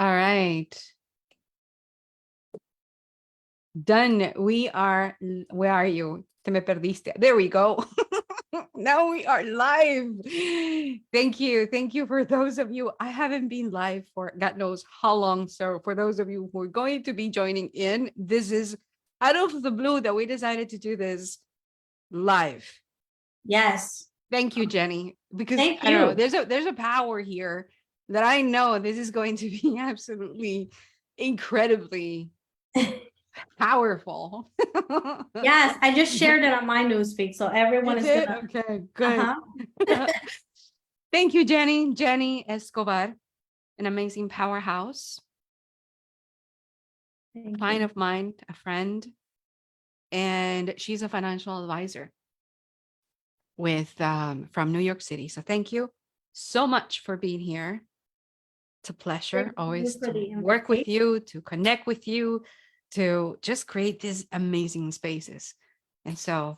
All right. Done. Where are you? Te me perdiste. There we go. Now we are live. Thank you. Thank you for those of you. I haven't been live for God knows how long. So for those of you who are going to be joining in, this is out of the blue that we decided to do this live. Yes. Thank you, Jenny. Because Thank I don't know, you. there's a power here that I know this is going to be absolutely incredibly powerful. Yes, I just shared it on my newsfeed, so everyone You is did? gonna. Okay, good. Uh-huh. Thank you, Jenny. Jenny Escobar, an amazing powerhouse, Thank client you. of mine, a friend, and she's a financial advisor with from New York City. So thank you so much for being here. It's a pleasure Thank always you for to the work with invitation. you, to connect with you, to just create these amazing spaces. And so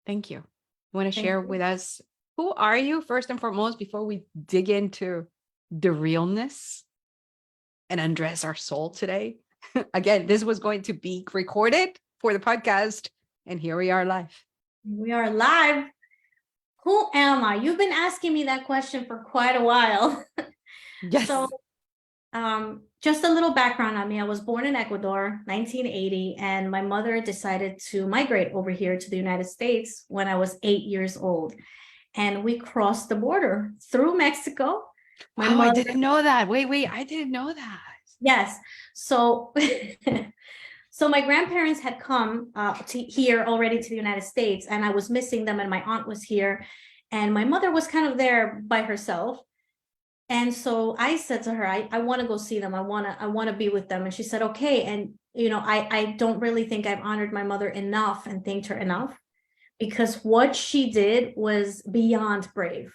thank you. You want to Thank share you. with us, who are you first and foremost before we dig into the realness and undress our soul today? Again, this was going to be recorded for the podcast, and here we are live. We are live. Who am I? You've been asking me that question for quite a while. Yes. So, just a little background on me. I was born in Ecuador, 1980, and my mother decided to migrate over here to the United States when I was 8 years old. And we crossed the border through Mexico. My Wow, I mother, didn't know that. Wait, I didn't know that. yes. So, so my grandparents had come to here already to the United States, and I was missing them, and my aunt was here, and my mother was kind of there by herself. And so I said to her, I want to go see them. I want to be with them. And she said, okay. And, I don't really think I've honored my mother enough and thanked her enough, because what she did was beyond brave.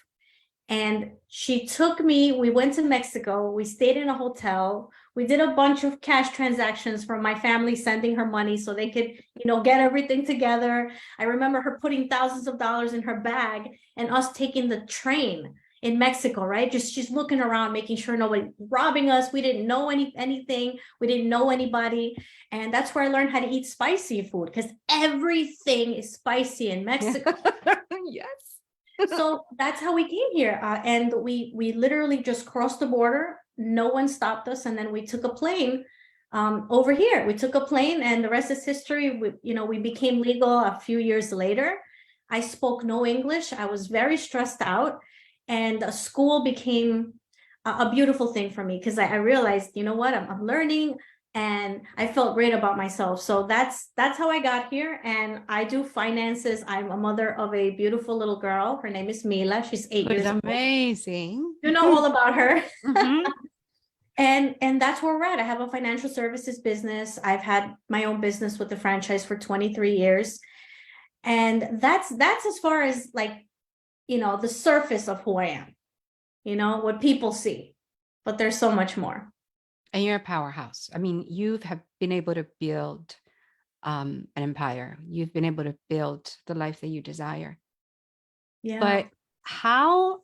And she took me, we went to Mexico, we stayed in a hotel, we did a bunch of cash transactions from my family sending her money so they could, get everything together. I remember her putting thousands of dollars in her bag and us taking the train in Mexico, right? Just she's looking around, making sure nobody robbing us. We didn't know anything. We didn't know anybody. And that's where I learned how to eat spicy food, because everything is spicy in Mexico. Yes. So that's how we came here, and we literally just crossed the border. No one stopped us, and then we took a plane over here. We took a plane, and the rest is history. We became legal a few years later. I spoke no English. I was very stressed out, and school became a beautiful thing for me, because I realized, you know what, I'm learning. And I felt great about myself. So that's how I got here. And I do finances. I'm a mother of a beautiful little girl. Her name is Mila. She's 8 years old. Amazing. You know all about her. Mhm. And that's where we're at. I have a financial services business. I've had my own business with the franchise for 23 years. And that's as far as the surface of who I am, what people see. But there's so much more. And you're a powerhouse. I mean, have been able to build an empire. You've been able to build the life that you desire. Yeah. But how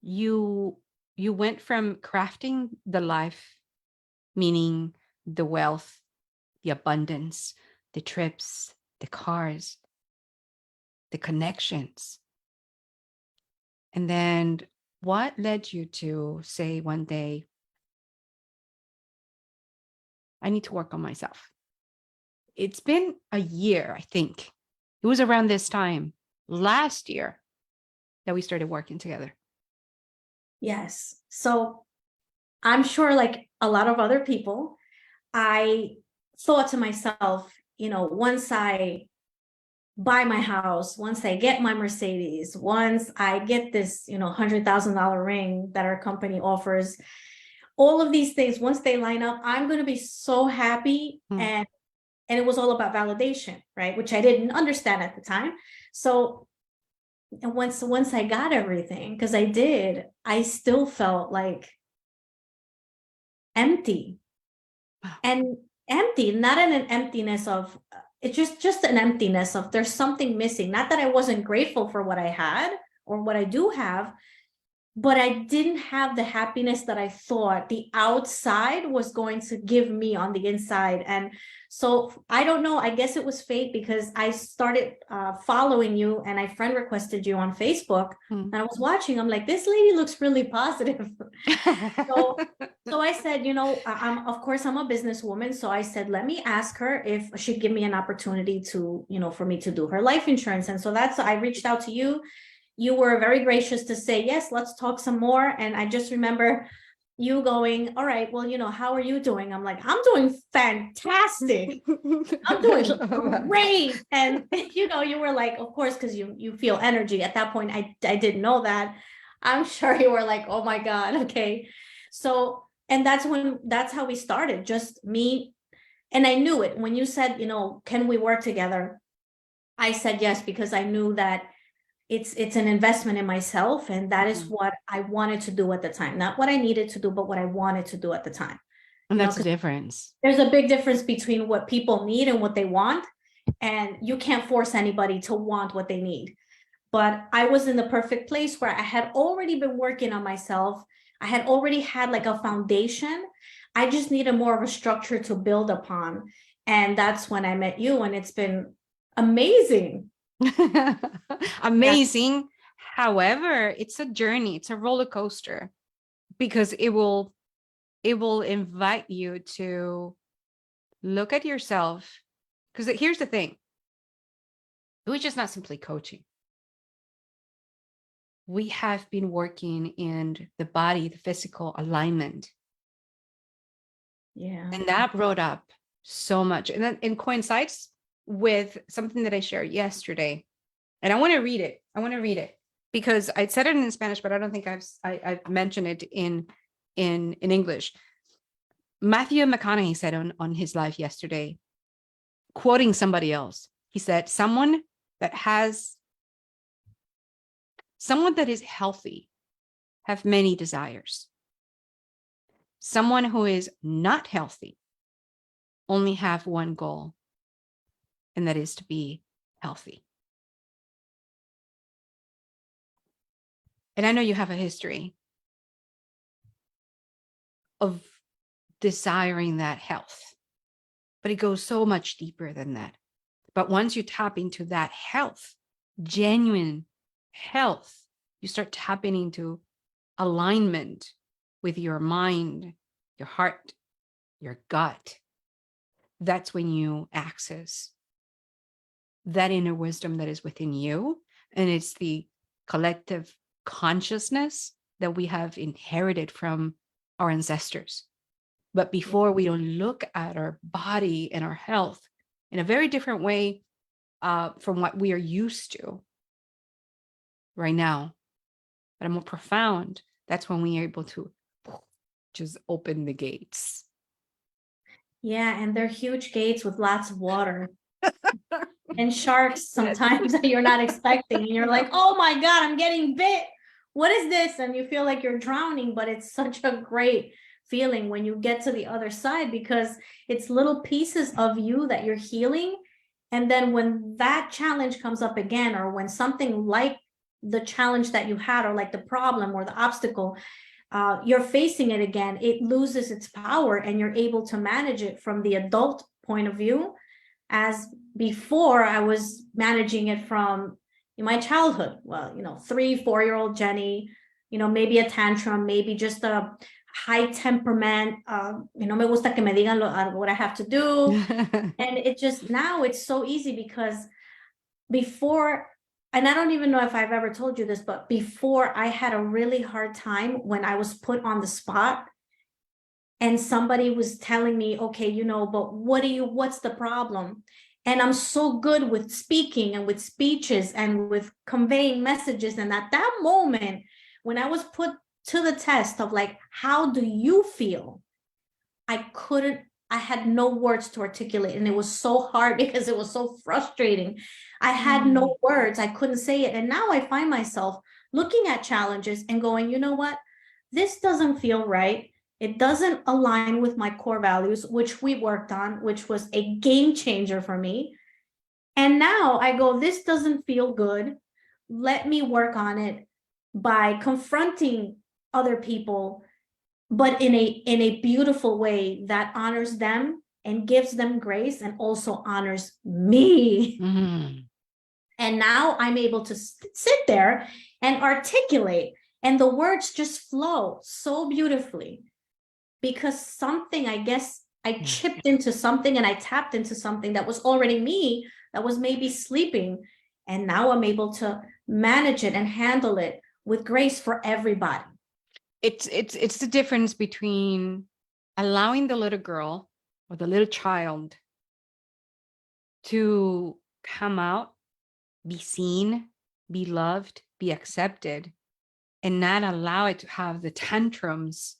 you went from crafting the life, meaning the wealth, the abundance, the trips, the cars, the connections, and then what led you to say one day, I need to work on myself? It's been a year, I think. It was around this time last year that we started working together. Yes. So I'm sure, like a lot of other people, I thought to myself, once I buy my house, once I get my Mercedes, once I get this, $100,000 ring that our company offers, all of these things, once they line up, I'm going to be so happy. And it was all about validation, right? Which I didn't understand at the time. So once I got everything, because I did, I still felt like empty. Wow. And empty, not in an emptiness of it's just an emptiness of there's something missing. Not that I wasn't grateful for what I had or what I do have, but I didn't have the happiness that I thought the outside was going to give me on the inside. And so I don't know, I guess it was fate, because I started following you and I friend requested you on Facebook, and I was watching, I'm like, this lady looks really positive. So, so I said, you know, of course I'm a businesswoman. So I said, let me ask her if she'd give me an opportunity to, you know, for me to do her life insurance. And so I reached out to you. You were very gracious to say, yes, let's talk some more. And I just remember you going, all right, well, you know, how are you doing? I'm like, I'm doing fantastic. I'm doing great. And, you know, you were like, of course, because you feel energy. At that point, I didn't know that. I'm sure you were like, oh my God, okay. So, and that's how we started, just me. And I knew it when you said, you know, can we work together? I said yes, because I knew that it's an investment in myself, and that is what I wanted to do at the time, not what I needed to do, but what I wanted to do at the time. And You that's know, the difference. there's a big difference between what people need and what they want, and you can't force anybody to want what they need. But I was in the perfect place where I had already been working on myself. I had already had like a foundation. I just needed more of a structure to build upon, and that's when I met you, and it's been amazing. Amazing. However, it's a journey, it's a roller coaster, because it will invite you to look at yourself. Because here's the thing, it was just not simply coaching. We have been working in the body, the physical alignment. Yeah. And that brought up so much. And then it coincides with something that I shared yesterday. And I want to read it. I want to read it because I said it in Spanish, but I don't think I've mentioned it in English. Matthew McConaughey said on his live yesterday, quoting somebody else, he said, someone that is healthy have many desires. Someone who is not healthy only have one goal, and that is to be healthy. And I know you have a history of desiring that health, but it goes so much deeper than that. But once you tap into that health, genuine health, you start tapping into alignment with your mind, your heart, your gut. That's when you access that inner wisdom that is within you. And it's the collective consciousness that we have inherited from our ancestors. But before, we don't look at our body and our health in a very different way from what we are used to right now, but a more profound. That's when we are able to just open the gates. Yeah, and they're huge gates with lots of water and sharks sometimes that you're not expecting. And you're like, oh my God, I'm getting bit. What is this? And you feel like you're drowning, but it's such a great feeling when you get to the other side, because it's little pieces of you that you're healing. And then when that challenge comes up again, or when something like the challenge that you had, or like the problem or the obstacle, you're facing it again, it loses its power, and you're able to manage it from the adult point of view. As before, I was managing it from my childhood. Well, 3-4-year-old Jenny, maybe a tantrum, maybe just a high temperament, me gusta que me digan what I have to do. And it just, now it's so easy, because before, and I don't even know if I've ever told you this, but before, I had a really hard time when I was put on the spot and somebody was telling me, okay, but what's the problem? And I'm so good with speaking and with speeches and with conveying messages. And at that moment, when I was put to the test of like, how do you feel? I had no words to articulate. And it was so hard because it was so frustrating. I had no words. I couldn't say it. And now I find myself looking at challenges and going, you know what? This doesn't feel right. It doesn't align with my core values, which we worked on, which was a game changer for me. And now I go, this doesn't feel good. Let me work on it. by confronting other people, but in a beautiful way that honors them and gives them grace and also honors me. Mm. And now I'm able to sit there and articulate, and the words just flow so beautifully because something, I guess, I chipped into something and I tapped into something that was already me, that was maybe sleeping. And now I'm able to manage it and handle it with grace for everybody. It's the difference between allowing the little girl or the little child to come out, be seen, be loved, be accepted, and not allow it to have the tantrums,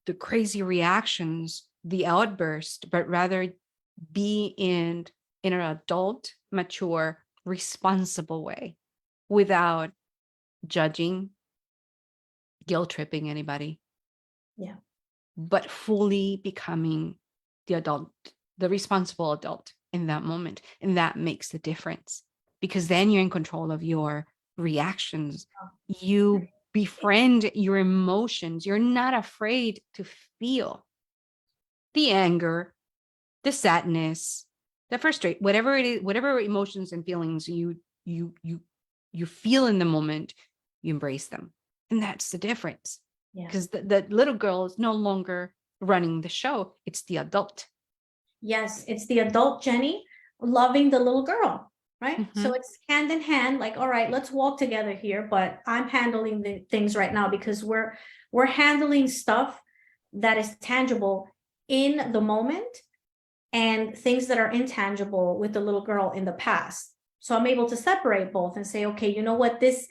the crazy reactions, the outburst, but rather be in an adult, mature, responsible way without judging, guilt tripping anybody. Yeah. But fully becoming the adult, the responsible adult in that moment. And that makes the difference because then you're in control of your reactions. You befriend your emotions. You're not afraid to feel the anger, the sadness, the frustration, whatever it is, whatever emotions and feelings you feel in the moment, you embrace them. And that's the difference. Yeah. Because the little girl is no longer running the show. It's the adult. Yes, it's the adult Jenny loving the little girl, right? So it's hand in hand, like, all right, let's walk together here, but I'm handling the things right now because we're handling stuff that is tangible in the moment and things that are intangible with the little girl in the past. So I'm able to separate both and say, okay, you know what, this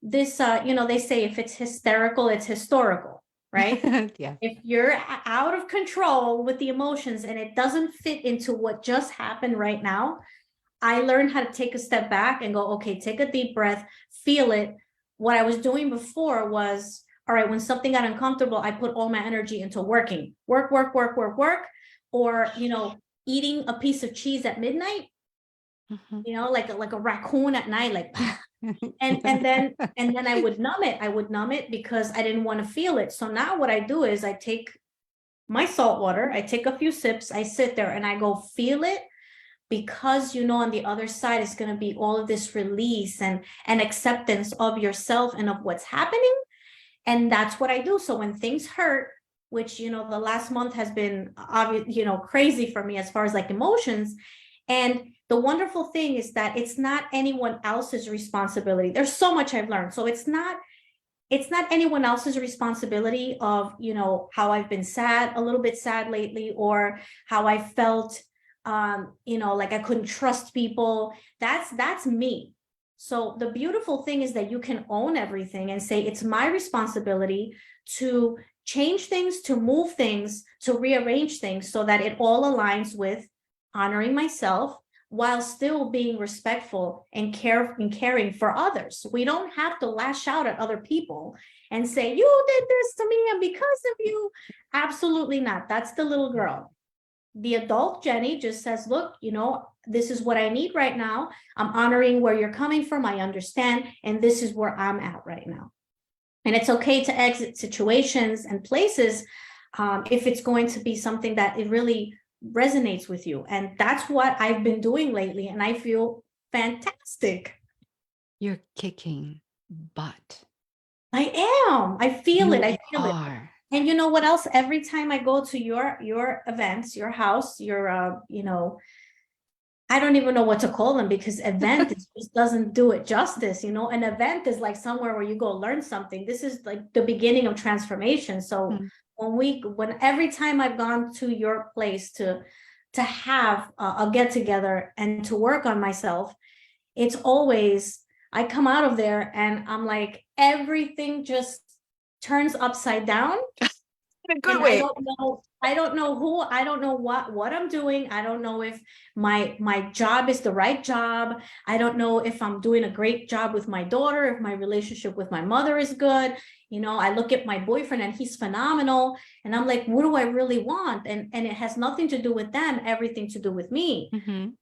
they say if it's hysterical, it's historical, right? Yeah. If you're out of control with the emotions and it doesn't fit into what just happened right now, I learned how to take a step back and go, okay, take a deep breath, feel it. What I was doing before was, all right, when something got uncomfortable, I put all my energy into working, work, or, eating a piece of cheese at midnight, like a raccoon at night, like, and then I would numb it because I didn't want to feel it. So now what I do is I take my salt water, I take a few sips, I sit there and I go feel it, because on the other side is going to be all of this release and acceptance of yourself and of what's happening. And that's what I do. So when things hurt, which the last month has been crazy for me as far as like emotions, and the wonderful thing is that it's not anyone else's responsibility. There's so much I've learned. So it's not anyone else's responsibility of how I've been a little bit sad lately, or how I felt like I couldn't trust people. That's me. So the beautiful thing is that you can own everything and say it's my responsibility to change things, to move things, to rearrange things so that it all aligns with honoring myself while still being respectful and caring for others. We don't have to lash out at other people and say, you did this to me and because of you. Absolutely not. That's the little girl. The adult Jenny just says, look, this is what I need right now. I'm honoring where you're coming from. I understand. And this is where I'm at right now. And it's okay to exit situations and places if it's going to be something that it really resonates with you. And that's what I've been doing lately. And I feel fantastic. You're kicking butt. I am. I feel it. I feel it. Are. And you know what else? Every time I go to your events, your house, your I don't even know what to call them because event just doesn't do it justice. An event is like somewhere where you go learn something. This is like the beginning of transformation. So when every time I've gone to your place to have a get together and to work on myself, it's always, I come out of there and I'm like, everything just turns upside down. In a good and way. I don't know who, I don't know what I'm doing. I don't know if my job is the right job. I don't know if I'm doing a great job with my daughter, if my relationship with my mother is good. I look at my boyfriend and he's phenomenal. And I'm like, what do I really want? And it has nothing to do with them, everything to do with me.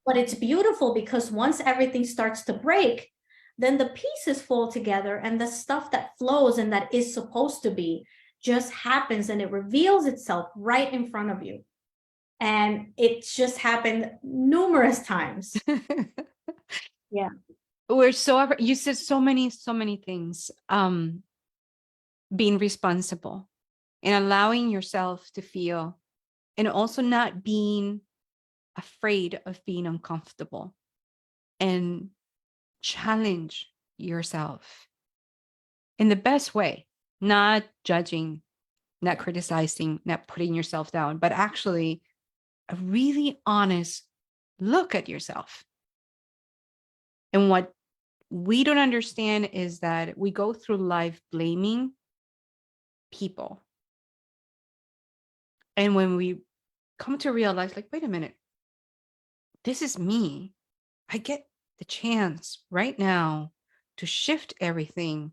But it's beautiful because once everything starts to break, then the pieces fall together, and the stuff that flows and that is supposed to be just happens, and it reveals itself right in front of you. And it's just happened numerous times. Yeah. You said so many things. Being responsible and allowing yourself to feel, and also not being afraid of being uncomfortable, and challenge yourself in the best way, not judging, not criticizing, not putting yourself down, but actually a really honest look at yourself. And what we don't understand is that we go through life blaming people. And when we come to realize, like, wait a minute, this is me. I get the chance right now to shift everything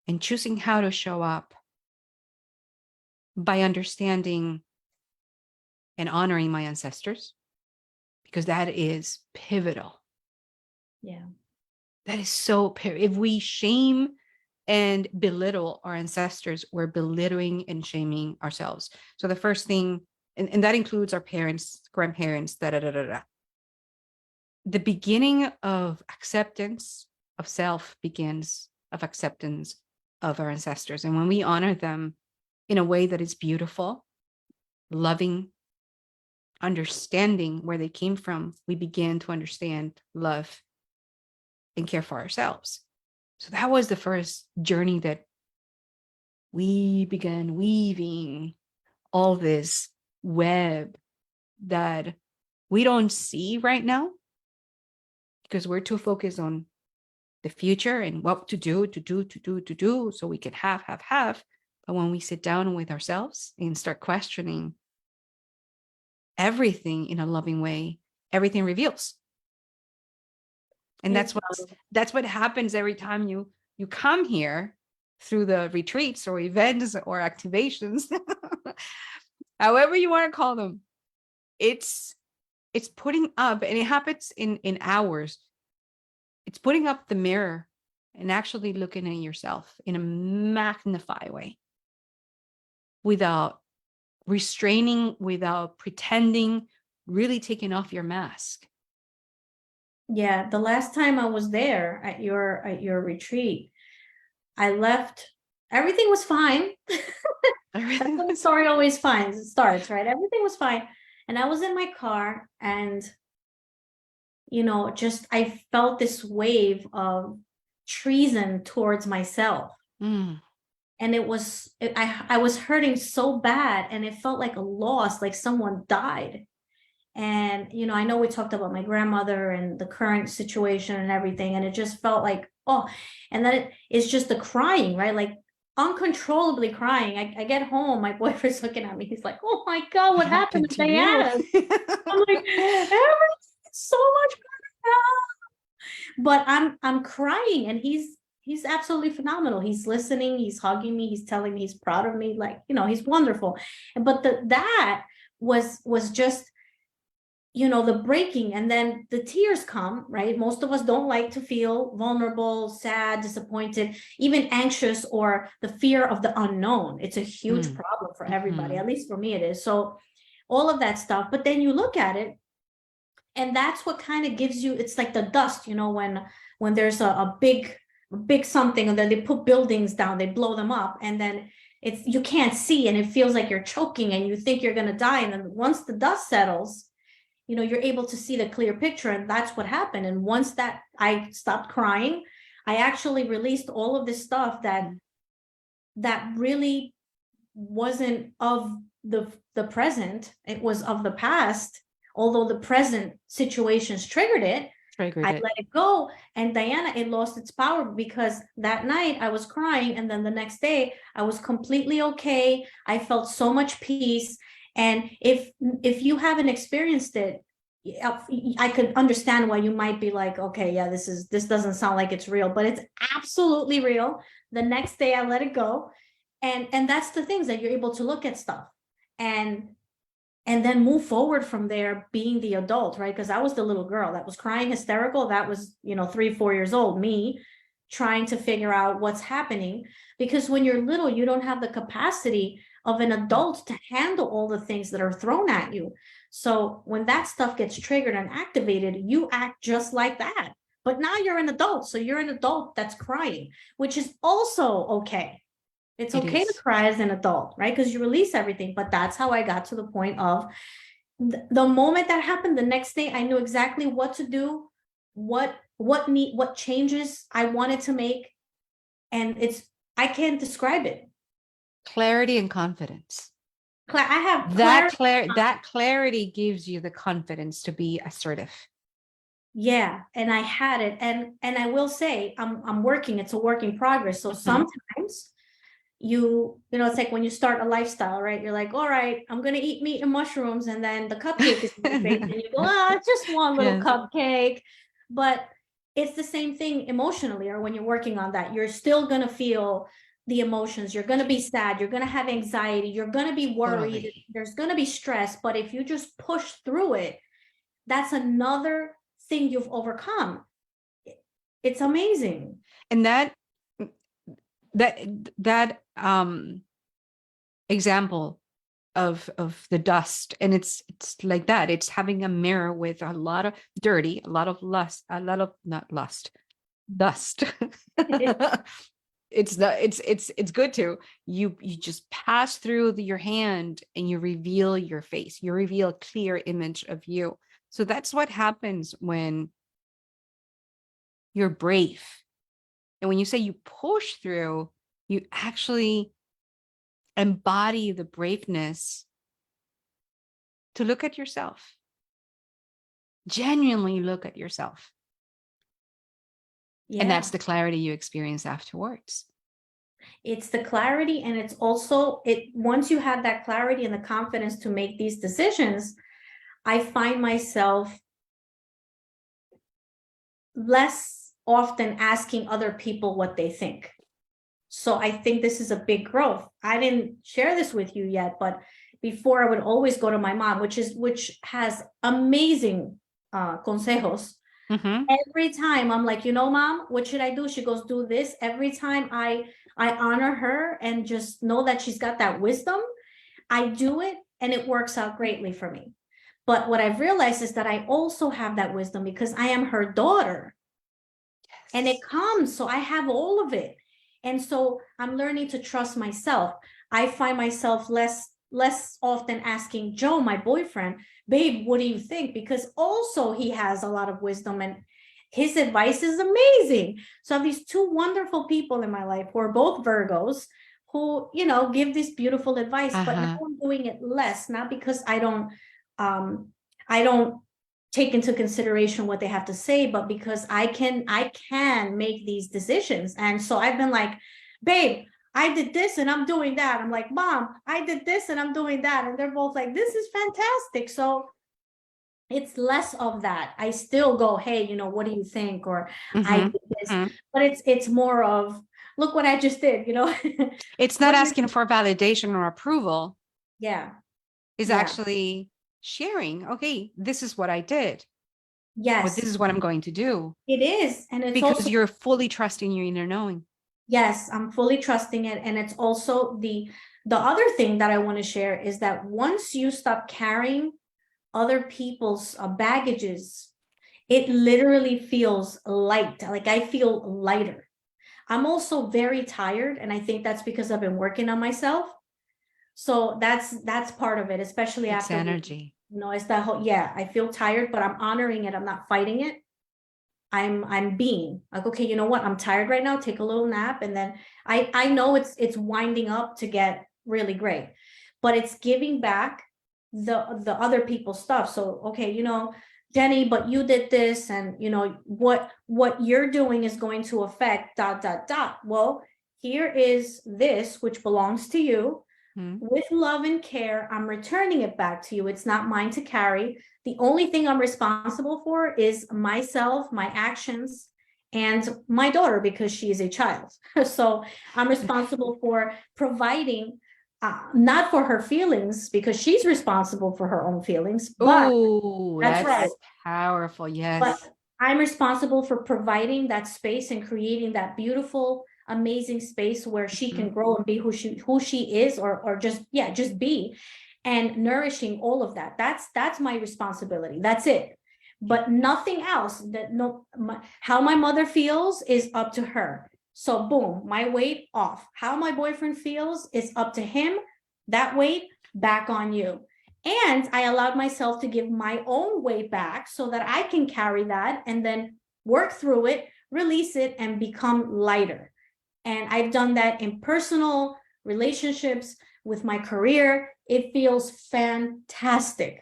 and choosing how to show up by understanding and honoring my ancestors, because that is pivotal. Yeah. That is so if we shame and belittle our ancestors, we're belittling and shaming ourselves. So the first thing, and that includes our parents, grandparents, da da da da da. The beginning of acceptance of self begins of acceptance of our ancestors. And when we honor them in a way that is beautiful, loving, understanding where they came from, we begin to understand, love, and care for ourselves. So that was the first journey that we began weaving all this web that we don't see right now because we're too focused on the future and what to do, so we can have. But when we sit down with ourselves and start questioning everything in a loving way, everything reveals. And that's what happens every time you come here through the retreats or events or activations, however you want to call them. It's putting up, and it happens in hours. It's putting up the mirror and actually looking at yourself in a magnified way, without restraining, without pretending, really taking off your mask. Yeah, the last time I was there at your retreat, I left, everything was fine. The story always fine starts, right? Everything was fine. And I was in my car, and just I felt this wave of treason towards myself. Mm. And I was hurting so bad, and it felt like a loss, like someone died. And I know we talked about my grandmother and the current situation and everything, and it just felt like, oh, and then it's just the crying, right? Like uncontrollably crying. I get home, my boyfriend's looking at me, he's like, oh my God, what happened to Diana? I'm like, everything's so much better now. But I'm crying, and he's absolutely phenomenal. He's listening, he's hugging me, he's telling me he's proud of me, like, he's wonderful. But that was just the breaking, and then the tears come, right? Most of us don't like to feel vulnerable, sad, disappointed, even anxious, or the fear of the unknown. It's a huge problem for everybody, at least for me it is. So all of that stuff, but then you look at it, and that's what kind of gives you, it's like the dust, when there's a big something, and then they put buildings down, they blow them up, and then you can't see, and it feels like you're choking, and you think you're going to die. And then once the dust settles, you're able to see the clear picture. And that's what happened. And once that I stopped crying, I actually released all of this stuff that really wasn't of the present. It was of the past, although the present situations triggered it. I let it go. And Diana, it lost its power, because that night I was crying, and then the next day I was completely okay. I felt so much peace. And if you haven't experienced it, I could understand why you might be like, okay, yeah, this doesn't sound like it's real, but it's absolutely real. The next day I let it go. And that's the things that you're able to look at stuff. And and then move forward from there being the adult, right? Because I was the little girl that was crying hysterical. That was, 3, 4 years old, me trying to figure out what's happening. Because when you're little, you don't have the capacity of an adult to handle all the things that are thrown at you. So when that stuff gets triggered and activated, you act just like that. But now you're an adult. So you're an adult that's crying, which is also okay. It's It okay to is. cry as an adult, right? Because you release everything. But that's how I got to the point of the moment that happened, the next day, I knew exactly what to do, what changes I wanted to make. And I can't describe it. Clarity and confidence. I have That clarity. that clarity gives you the confidence to be assertive. Yeah, and I had it, and I will say I'm working. It's a work in progress. So sometimes it's like when you start a lifestyle, right? You're like, all right, I'm gonna eat meat and mushrooms, and then the cupcake is in your face, and you go, it's just one little Yes. cupcake. But it's the same thing emotionally, or when you're working on that, you're still gonna feel the emotions. You're gonna be sad. You're gonna have anxiety. You're gonna be worried. Totally. There's gonna be stress. But if you just push through it, that's another thing you've overcome. It's amazing. And that example of the dust, and it's like that. It's having a mirror with a lot of dirty, a lot of lust, a lot of not lust, dust. It's good to you just pass through your hand and you reveal your face. You reveal a clear image of you. So that's what happens when you're brave. And when you say you push through, you actually embody the braveness to look at yourself, genuinely look at yourself. Yeah. And that's the clarity you experience afterwards. It's the clarity, and it's also once you have that clarity and the confidence to make these decisions, I find myself less often asking other people what they think. So I think this is a big growth. I didn't share this with you yet, but before I would always go to my mom, which has amazing consejos. Every time I'm like, mom, what should I do? She goes, do this. Every time I honor her and just know that she's got that wisdom, I do it, and it works out greatly for me. But what I've realized is that I also have that wisdom because I am her daughter. Yes. And it comes, so I have all of it. And so I'm learning to trust myself. I find myself less often asking Joe, my boyfriend, babe, what do you think? Because also he has a lot of wisdom and his advice is amazing. So I have these two wonderful people in my life who are both Virgos who, give this beautiful advice, but now I'm doing it less, not because I don't take into consideration what they have to say, but because I can make these decisions. And so I've been like, babe, I did this and I'm doing that. I'm like, mom, I did this and I'm doing that. And they're both like, this is fantastic. So it's less of that. I still go, hey, what do you think? Or I did this, but it's more of, look what I just did, It's not asking for validation or approval. Yeah. It's actually sharing, okay, this is what I did. Yes. Or this is what I'm going to do. It is. And it's because also, you're fully trusting your inner knowing. Yes, I'm fully trusting it. And it's also the other thing that I want to share is that once you stop carrying other people's baggages, it literally feels light. Like I feel lighter. I'm also very tired. And I think that's because I've been working on myself. So that's part of it, especially It's after energy. it's that whole, I feel tired, but I'm honoring it. I'm not fighting it. I'm being like, okay, you know what? I'm tired right now. Take a little nap. And then I know it's winding up to get really great, but it's giving back the other people's stuff. So, okay, Jenny, but you did this, and what you're doing is going to affect ... Well, here is this, which belongs to you. With love and care, I'm returning it back to you. It's not mine to carry. The only thing I'm responsible for is myself, my actions, and my daughter, because she is a child. So I'm responsible for providing not for her feelings, because she's responsible for her own feelings, but Oh, that's right. that's powerful. But Yes. I'm responsible for providing that space and creating that beautiful, amazing space where she can grow and be who she is, or just be, and nourishing all of that. That's my responsibility. That's it. But nothing else. How my mother feels is up to her. So boom, my weight off. How my boyfriend feels is up to him. That weight back on you. And I allowed myself to give my own weight back so that I can carry that and then work through it, release it, and become lighter. And I've done that in personal relationships, with my career. It feels fantastic.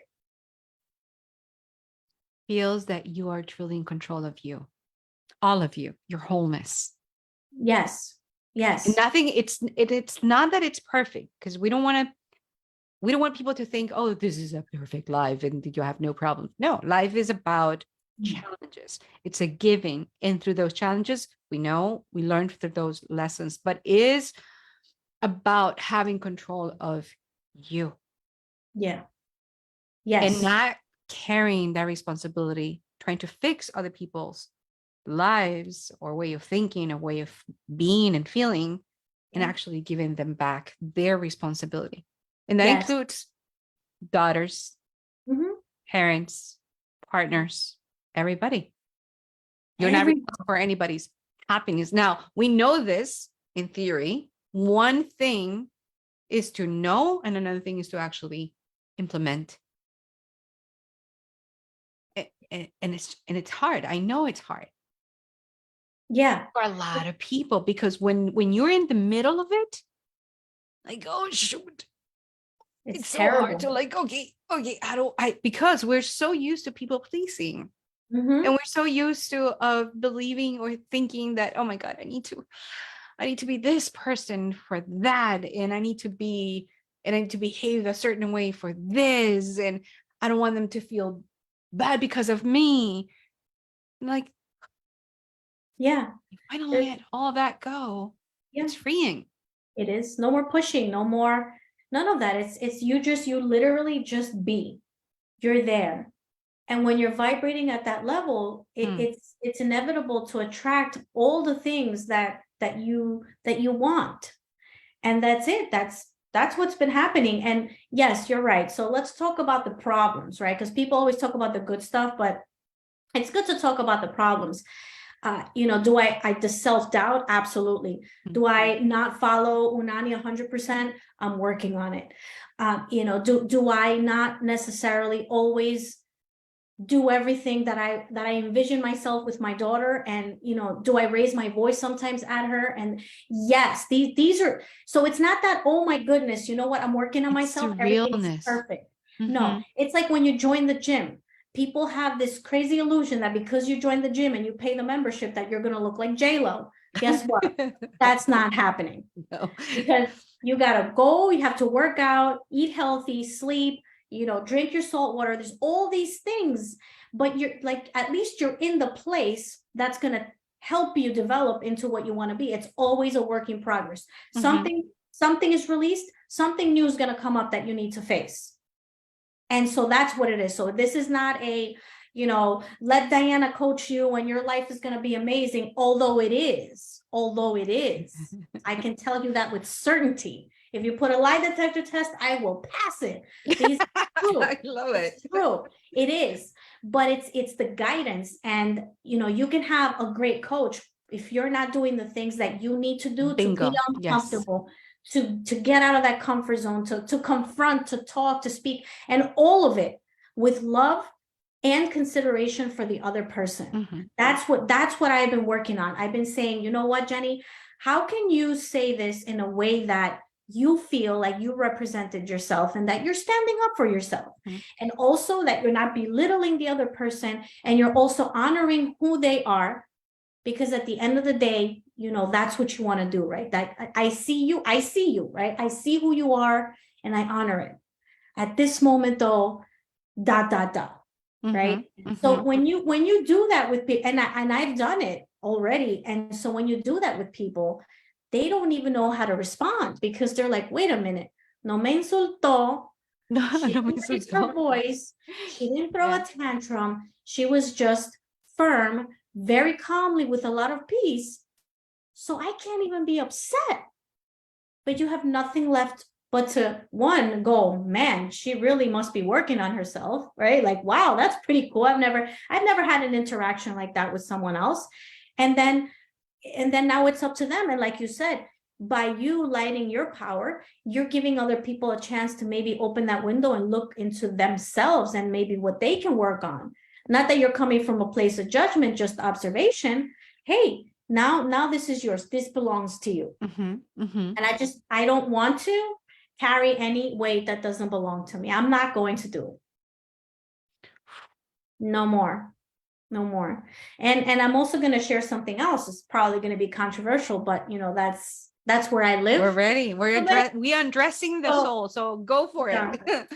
Feels that you are truly in control of you, all of you, your wholeness. Yes. And Yes. nothing, it's not that it's perfect, because we don't want people to think, oh, this is a perfect life and you have no problems. No, life is about challenges. It's a giving. And through those challenges, we learn through those lessons, but is about having control of you. Yeah. And Yes. not carrying that responsibility, trying to fix other people's lives or way of thinking or way of being and feeling, and actually giving them back their responsibility. And that Yes. includes daughters, parents, partners, everybody. You're not responsible for anybody's happiness. Now, we know this in theory. One thing is to know, and another thing is to actually implement. And it's hard. I know it's hard. Yeah. For a lot of people, because when you're in the middle of it, like, oh shoot, it's so hard to, like, okay, how do I, because we're so used to people pleasing. And we're so used to believing or thinking that, oh my God, I need to be this person for that, and I need to behave a certain way for this, and I don't want them to feel bad because of me. Like, yeah, I don't let all that go. Yeah. It's freeing. It is. No more pushing, no more, none of that. It's you literally just be. You're there. And when you're vibrating at that level, it's inevitable to attract all the things that you want. And that's it. That's what's been happening. And yes, you're right. So let's talk about the problems, right? Because people always talk about the good stuff, but it's good to talk about the problems. Do I the self-doubt? Absolutely. Do I not follow Unani 100%? I'm working on it. Do I not necessarily always do everything that I envision myself with my daughter? And do I raise my voice sometimes at her? And yes, these are, so it's not that, oh my goodness, you know what, I'm working on myself, everything's perfect. No, it's like when you join the gym, people have this crazy illusion that because you join the gym and you pay the membership that you're going to look like J-Lo. Guess what? That's not happening. No. Because you got to go, you have to work out, eat healthy, sleep, drink your salt water. There's all these things, but you're like, at least you're in the place that's going to help you develop into what you want to be. It's always a work in progress. Something is released, something new is going to come up that you need to face. And so that's what it is. So this is not a, let Diana coach you and your life is going to be amazing. Although it is, I can tell you that with certainty. If you put a lie detector test, I will pass it. I love it. It's true. It is, but it's the guidance. And, you can have a great coach if you're not doing the things that you need to do to be uncomfortable, to get out of that comfort zone, to confront, to talk, to speak, and all of it with love and consideration for the other person. That's what I've been working on. I've been saying, you know what, Jenny, how can you say this in a way that you feel like you represented yourself and that you're standing up for yourself, and also that you're not belittling the other person, and you're also honoring who they are, because at the end of the day, that's what you want to do, right? That I see you, right? I see who you are and I honor it. At this moment though, ... right? So when you do that with people, and I've done it already, and so when you do that with people, they don't even know how to respond, because they're like, wait a minute, no me insultó. No, She no me didn't raise her insultó. voice. She didn't throw Yeah. a tantrum. She was just firm, very calmly with a lot of peace. So I can't even be upset. But you have nothing left but to one go, man, she really must be working on herself, right? Like, wow, that's pretty cool. I've never had an interaction like that with someone else. And then now it's up to them. And like you said, by you lighting your power, you're giving other people a chance to maybe open that window and look into themselves and maybe what they can work on. Not that you're coming from a place of judgment, just observation. Hey, now this is yours. This belongs to you. And I don't want to carry any weight that doesn't belong to me. I'm not going to do it. No more. No more. And I'm also going to share something else. It's probably going to be controversial, but that's where I live. We're ready. We undressing the So, soul. So go for yeah. it.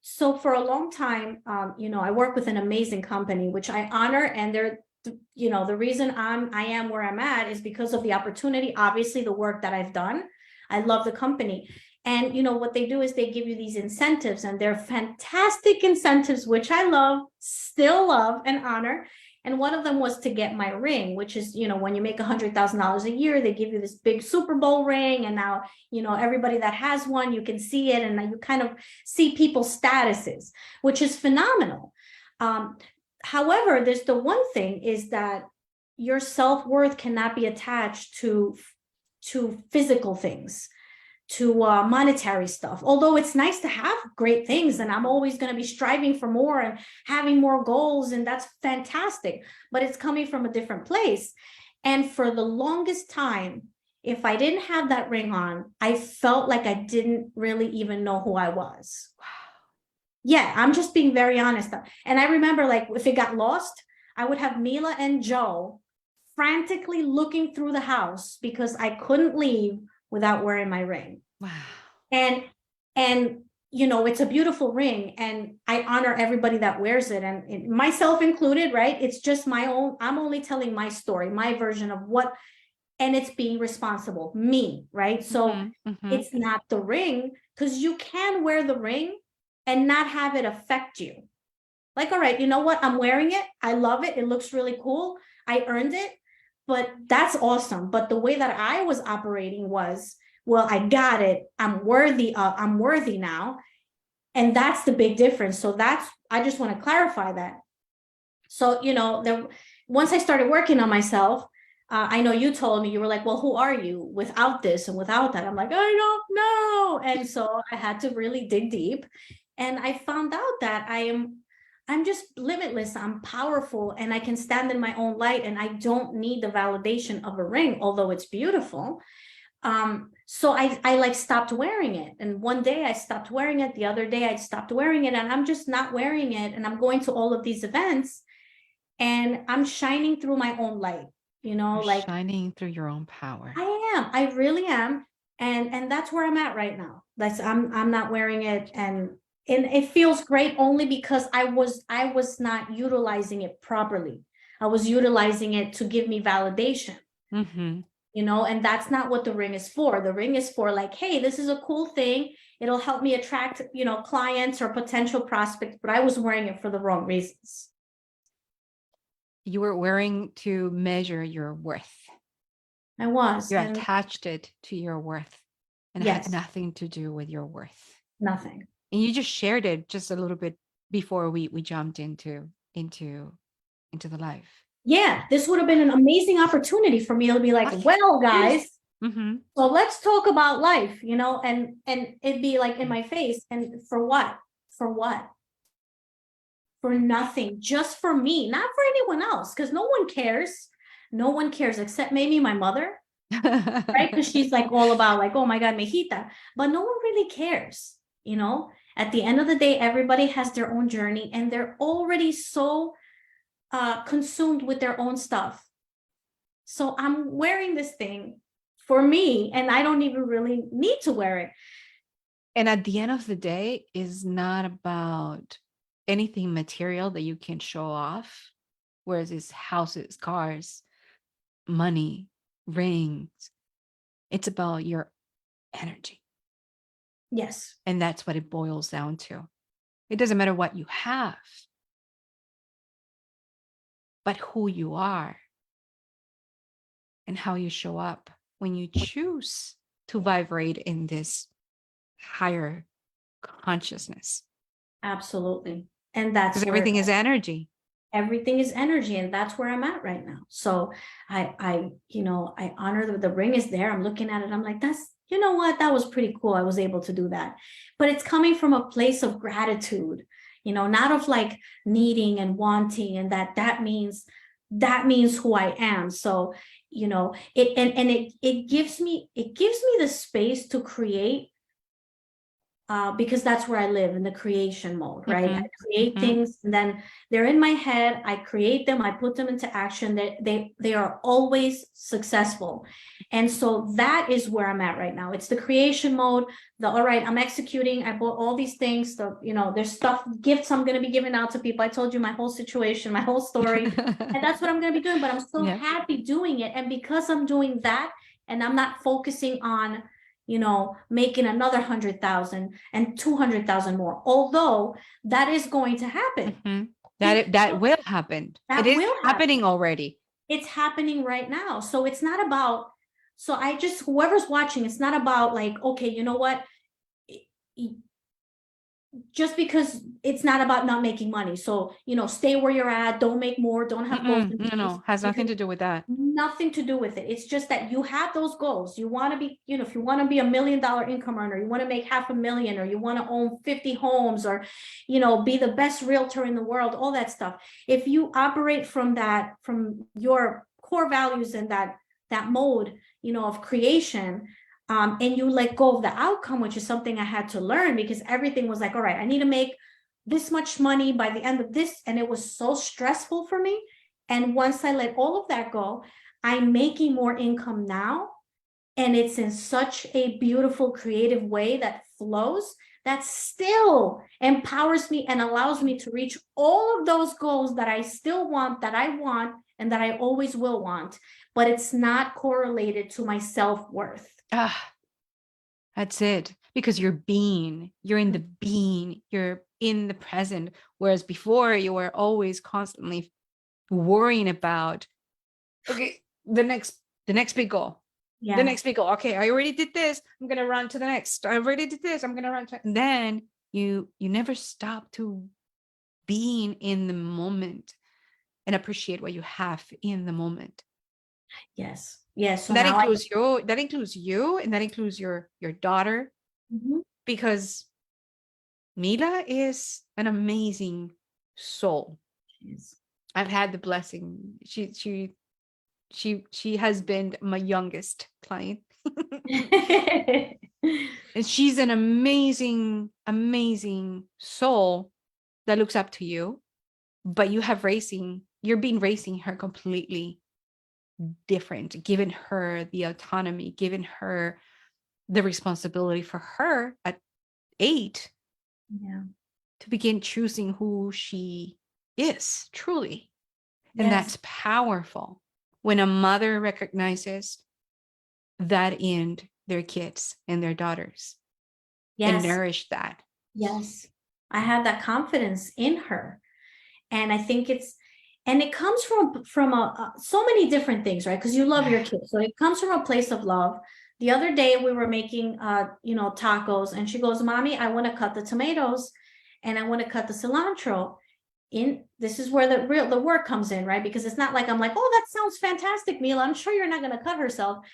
So for a long time, I work with an amazing company, which I honor, and they're, the reason I am where I'm at is because of the opportunity, obviously the work that I've done. I love the company. And what they do is they give you these incentives, and they're fantastic incentives, which I love, still love and honor. And one of them was to get my ring, which is, when you make $100,000 a year, they give you this big Super Bowl ring. And now, everybody that has one, you can see it. And you kind of see people's statuses, which is phenomenal. However, there's the one thing is that your self-worth cannot be attached to physical things, to monetary stuff. Although it's nice to have great things, and I'm always going to be striving for more and having more goals, and that's fantastic, but it's coming from a different place. And for the longest time, if I didn't have that ring on, I felt like I didn't really even know who I was. Wow. Yeah, I'm just being very honest. And I remember, like, if it got lost, I would have Mila and Joe frantically looking through the house because I couldn't leave without wearing my ring. Wow. And it's a beautiful ring, and I honor everybody that wears it, and myself included, right? It's just my own, I'm only telling my story, my version of what, and it's being responsible, me, right? So it's not the ring, because you can wear the ring and not have it affect you. Like, all right, you know what? I'm wearing it. I love it. It looks really cool. I earned it, but that's awesome. But the way that I was operating was, well, I got it. I'm worthy now. And that's the big difference. So I just want to clarify that. So, once I started working on myself, I know you told me, you were like, well, who are you without this and without that? I'm like, I don't know. And so I had to really dig deep. And I found out that I'm just limitless. I'm powerful, and I can stand in my own light, and I don't need the validation of a ring, although it's beautiful. So I like stopped wearing it. And one day I stopped wearing it. The other day I stopped wearing it, and I'm just not wearing it. And I'm going to all of these events, and I'm shining through my own light, You're like shining through your own power. I really am. And that's where I'm at right now. I'm not wearing it, and it feels great only because I was not utilizing it properly. I was utilizing it to give me validation. And that's not what the ring is for. The ring is for, like, hey, this is a cool thing. It'll help me attract, clients or potential prospects, but I was wearing it for the wrong reasons. You were wearing to measure your worth. I was. You attached it to your worth, and it had nothing to do with your worth. Nothing. And you just shared it just a little bit before we jumped into the live. Yeah, this would have been an amazing opportunity for me to be like, well, guys, so let's talk about life, and it'd be like in my face. And for what? For what? For nothing, just for me, not for anyone else, because no one cares. No one cares except maybe my mother, right? Because she's like all about, like, oh my God, mijita. But no one really cares, At the end of the day, everybody has their own journey, and they're already so consumed with their own stuff. So I'm wearing this thing for me, and I don't even really need to wear it. And at the end of the day, is not about anything material that you can show off, whereas it's houses, cars, money, rings. It's about your energy. Yes. And that's what it boils down to. It doesn't matter what you have, but who you are and how you show up when you choose to vibrate in this higher consciousness. Absolutely. And that's Because where everything is energy. everything is energy, and that's where I'm at right now. So I honor the ring is there. I'm looking at it. I'm like, that's, you know what? That was pretty cool. I was able to do that. But it's coming from a place of gratitude, not of like needing and wanting, and that means who I am. So, it gives me the space to create, because that's where I live, in the creation mode, right? I create things, and then they're in my head. I create them. I put them into action. They are always successful, and so that is where I'm at right now. It's the creation mode. All right, I'm executing. I bought all these things. So there's stuff, gifts I'm going to be giving out to people. I told you my whole situation, my whole story, and that's what I'm going to be doing. But I'm so happy doing it, and because I'm doing that, and I'm not focusing on making another 100,000 and 200,000 more, although that is going to happen. That will happen. That it is will happening already. It's happening right now. So it's not about, whoever's watching, it's not about like, okay, you know what? Just because it's not about not making money. So, stay where you're at, don't make more, don't have goals. No, has nothing to do with that. Nothing to do with it. It's just that you have those goals. You want to be, if you want to be $1 million income earner, you want to make $500,000, or you want to own 50 homes, or, be the best realtor in the world, all that stuff. If you operate from your core values and that mode, of creation, and you let go of the outcome, which is something I had to learn, because everything was like, all right, I need to make this much money by the end of this. And it was so stressful for me. And once I let all of that go, I'm making more income now. And it's in such a beautiful, creative way that flows, that still empowers me and allows me to reach all of those goals that I still want, that I want, and that I always will want. But it's not correlated to my self-worth. That's it. Because you're in the being, you're in the present. Whereas before you were always constantly worrying about, okay, the next big goal. The next big goal. Okay, I already did this. I'm gonna run to the next. I already did this. I'm gonna run to, and then you never stop to being in the moment and appreciate what you have in the moment. Yes. So that includes you, and that includes your daughter, because Mila is an amazing soul. I've had the blessing. She has been my youngest client. And she's an amazing soul that looks up to you, but you're been raising her completely different, giving her the autonomy, giving her the responsibility for her at 8 to begin choosing who she is truly. And that's powerful when a mother recognizes that in their kids and their daughters and nourish that. I have that confidence in her, and I think it comes from so many different things, right? Because you love your kids, so it comes from a place of love. The other day we were making tacos, and she goes, "Mommy, I want to cut the tomatoes and I want to cut the cilantro." This is where the work comes in, right? Because it's not like I'm like, "Oh, that sounds fantastic, Mila. I'm sure you're not going to cut herself."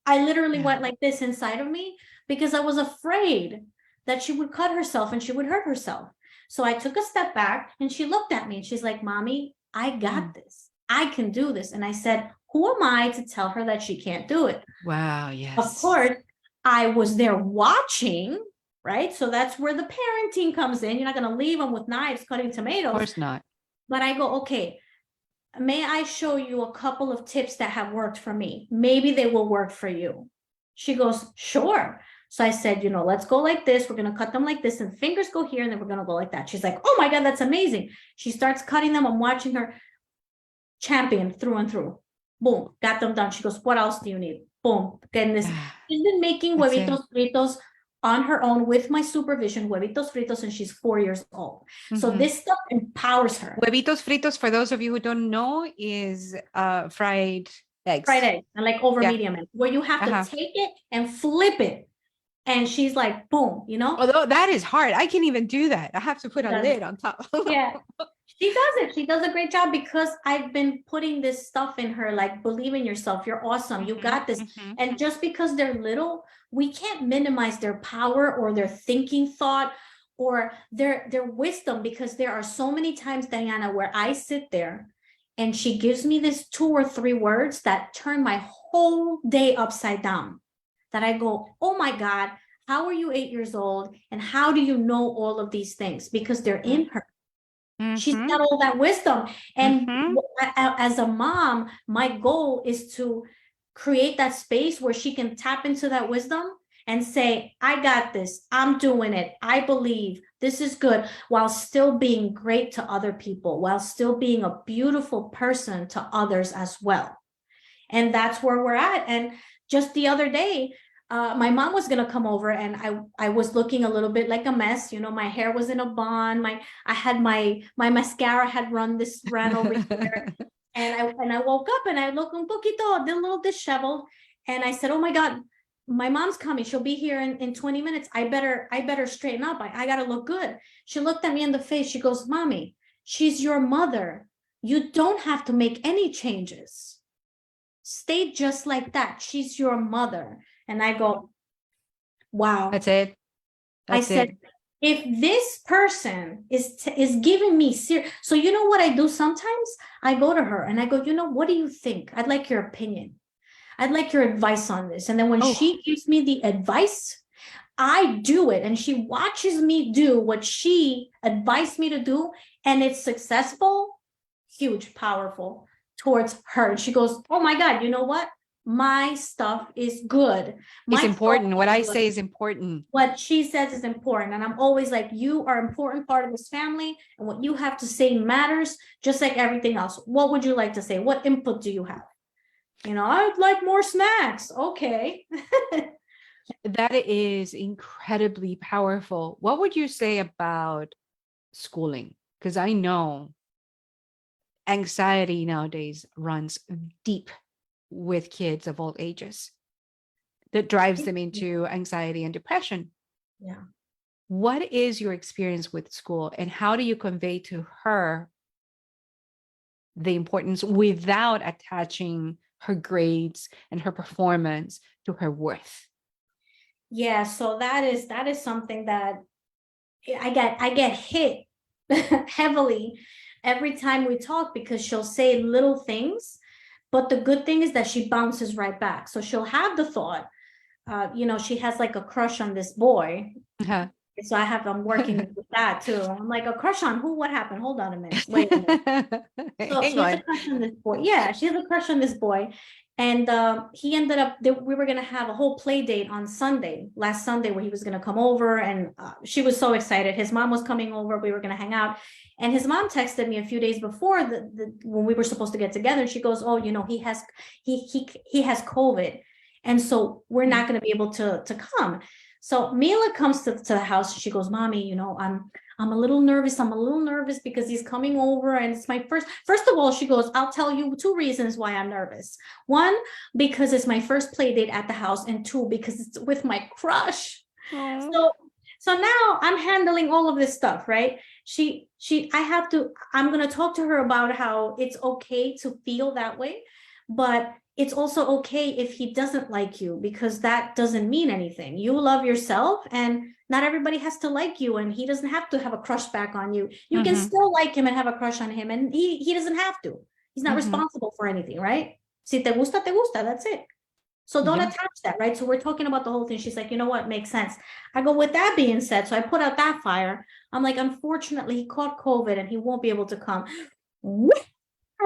I literally went like this inside of me, because I was afraid that she would cut herself and she would hurt herself. So I took a step back, and she looked at me and she's like, "Mommy, I got this. I can do this." And I said, who am I to tell her that she can't do it? Wow, yes. Of course, I was there watching, right? So that's where the parenting comes in. You're not going to leave them with knives cutting tomatoes. Of course not. But I go, okay, may I show you a couple of tips that have worked for me? Maybe they will work for you. She goes, sure. So I said, let's go like this. We're going to cut them like this, and fingers go here, and then we're going to go like that. She's like, oh my God, that's amazing. She starts cutting them. I'm watching her, champion through and through. Boom, got them done. She goes, what else do you need? Boom, getting this. She's been making huevitos fritos on her own with my supervision, huevitos fritos, and she's 4 years old. So this stuff empowers her. Huevitos fritos, for those of you who don't know, is fried eggs. Fried eggs, and like over medium egg, where you have to take it and flip it. And she's like, boom, you know? Although that is hard. I can't even do that. I have to put a lid on top. Yeah. She does it. She does a great job because I've been putting this stuff in her, like, believe in yourself. You're awesome. You got this. And just because they're little, we can't minimize their power or their thinking thought or their wisdom, because there are so many times, Diana, where I sit there and she gives me this 2 or 3 words that turn my whole day upside down, that I go, oh my God, how are you 8 years old? And how do you know all of these things? Because they're in her. She's got all that wisdom. And as a mom, my goal is to create that space where she can tap into that wisdom and say, I got this. I'm doing it. I believe this is good, while still being great to other people, while still being a beautiful person to others as well. And that's where we're at. And just the other day, my mom was gonna come over, and I was looking a little bit like a mess. You know, my hair was in a bun. I had my mascara had ran over here, and I woke up and I looked un poquito, a little disheveled, and I said, oh my God, my mom's coming. She'll be here in 20 minutes. I better straighten up. I gotta look good. She looked at me in the face. She goes, Mommy, she's your mother. You don't have to make any changes. Stay just like that. She's your mother. And I go, wow. That's it. I said, if this person is giving me serious, so you know what I do sometimes? I go to her and I go, you know, what do you think? I'd like your opinion. I'd like your advice on this. And then when she gives me the advice, I do it. And she watches me do what she advised me to do. And it's successful, huge, powerful towards her. And she goes, oh my God, you know what? My stuff is good. It's important. What I say is important. What she says is important. And I'm always like, you are an important part of this family. And what you have to say matters, just like everything else. What would you like to say? What input do you have? You know, I'd like more snacks. Okay. That is incredibly powerful. What would you say about schooling? Because I know anxiety nowadays runs deep with kids of all ages, that drives them into anxiety and depression. Yeah. What is your experience with school, and how do you convey to her the importance without attaching her grades and her performance to her worth? Yeah, so that is something that I get hit heavily every time we talk, because she'll say little things. But the good thing is that she bounces right back. So she'll have the thought, you know, she has like a crush on this boy. So I'm working with that too. I'm like, a crush on who? What happened? Hold on a minute. Wait a minute. So she has a crush on this boy. Yeah, she has a crush on this boy. And he ended up, we were going to have a whole play date on Sunday, last Sunday, where he was going to come over. And she was so excited. His mom was coming over. We were going to hang out. And his mom texted me a few days before when we were supposed to get together. And she goes, oh, you know, he has COVID. And so we're not going to be able to come. So Mila comes to the house. She goes, Mommy, you know, I'm a little nervous. I'm a little nervous because he's coming over, and it's my first of all, she goes, I'll tell you 2 reasons why I'm nervous. 1, because it's my first play date at the house, and 2, because it's with my crush. So now I'm handling all of this stuff, right? I'm going to talk to her about how it's okay to feel that way, but it's also okay if he doesn't like you, because that doesn't mean anything. You love yourself, and not everybody has to like you, and he doesn't have to have a crush back on you. You can still like him and have a crush on him, and he doesn't have to. He's not responsible for anything, right? Si te gusta, that's it. So don't attach that, right? So we're talking about the whole thing. She's like, you know what, makes sense. I go, with that being said, so I put out that fire. I'm like, unfortunately, he caught COVID and he won't be able to come.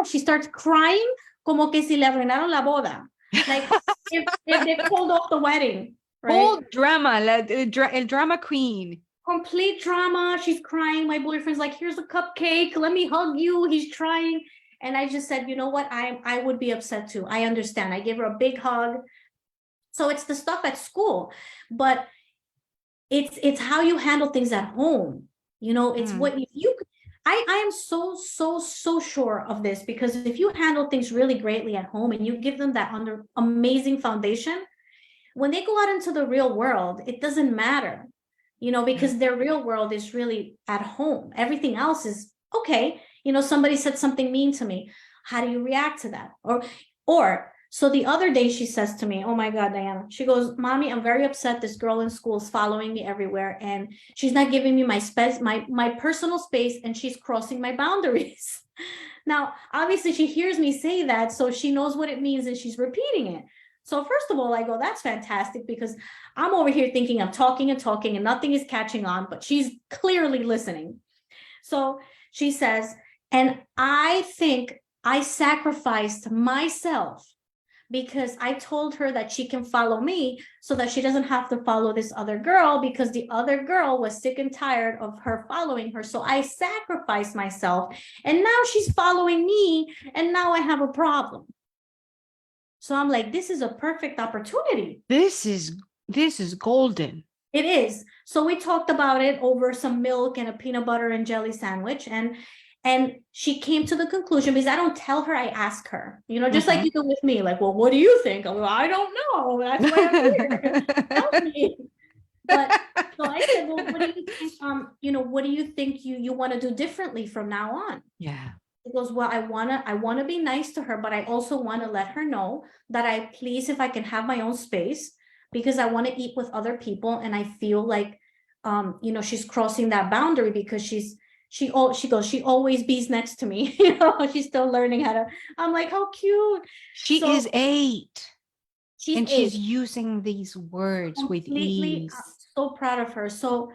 She starts crying, como que si le arruinaron la boda. Like if they pulled off the wedding. Right? Whole drama, el drama queen. Complete drama. She's crying. My boyfriend's like, here's a cupcake. Let me hug you. He's trying. And I just said, you know what? I would be upset too. I understand. I gave her a big hug. So it's the stuff at school. But it's how you handle things at home. You know, it's Mm. what you I am so sure of this, because if you handle things really greatly at home and you give them that under amazing foundation, when they go out into the real world, it doesn't matter, you know, Yeah. because their real world is really at home. Everything else is okay. You know, somebody said something mean to me. How do you react to that? Or so the other day she says to me, oh my God, Diana, she goes, Mommy, I'm very upset. This girl in school is following me everywhere and she's not giving me my space, my personal space, and she's crossing my boundaries. Now, obviously she hears me say that, so she knows what it means and she's repeating it. So first of all, I go, that's fantastic, because I'm over here thinking I'm talking and talking and nothing is catching on, but she's clearly listening. So she says, and I think I sacrificed myself because I told her that she can follow me so that she doesn't have to follow this other girl, because the other girl was sick and tired of her following her. So I sacrificed myself and now she's following me and now I have a problem. So I'm like, this is a perfect opportunity. This is golden. It is. So we talked about it over some milk and a peanut butter and jelly sandwich. And she came to the conclusion, because I don't tell her, I ask her, you know, just like Mhm. you do with me, like, well, what do you think? I'm like, I don't know. That's why I'm here. Tell me. But so I said, well, what do you think? You know, what do you think you want to do differently from now on? Yeah. He goes, well, I wanna be nice to her, but I also want to let her know that I please, if I can have my own space, because I want to eat with other people, and I feel like, you know, she's crossing that boundary because she goes, she always bees next to me, you know, she's still learning how to. I'm like, how cute. She So is 8 she's and she's 8, using these words with completely. I'm ease. so proud of her. So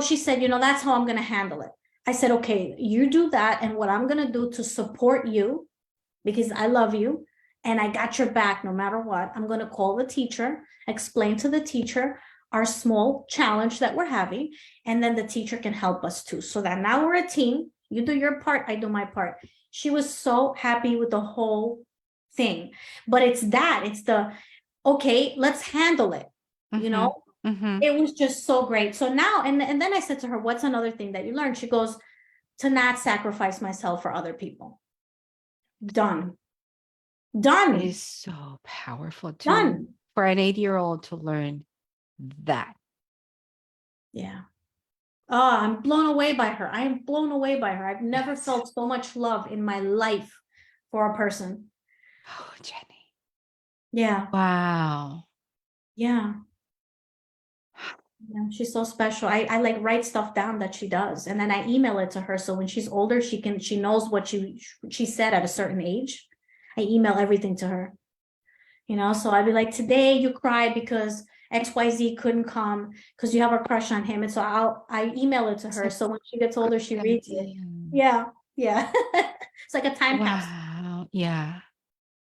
she said, you know, that's how I'm going to handle it. I said, okay, you do that, and what I'm going to do to support you, because I love you and I got your back no matter what, I'm going to call the teacher, explain to the teacher our small challenge that we're having, and then the teacher can help us too, so that now we're a team. You do your part, I do my part. She was so happy with the whole thing. But it's the, okay, let's handle it, you Mhm. know. Mhm. It was just so great. So now, and then I said to her, what's another thing that you learned? She goes, to not sacrifice myself for other people. Done. It Done. is so powerful to Done. for an 8-year-old to learn that. Yeah. Oh, I'm blown away by her. I am blown away by her. I've never Yes. felt so much love in my life for a person. Oh, Jenny. Yeah. Wow. Yeah. Yeah. She's so special. I like write stuff down that she does, and then I email it to her. So when she's older, she knows what she said at a certain age. I email everything to her. You know, so I'd be like, today you cried because XYZ couldn't come because you have a crush on him. And so I email it to That's her. a So when she gets older, she great reads it. idea. Yeah. Yeah. It's like a time capsule. Wow. Yeah.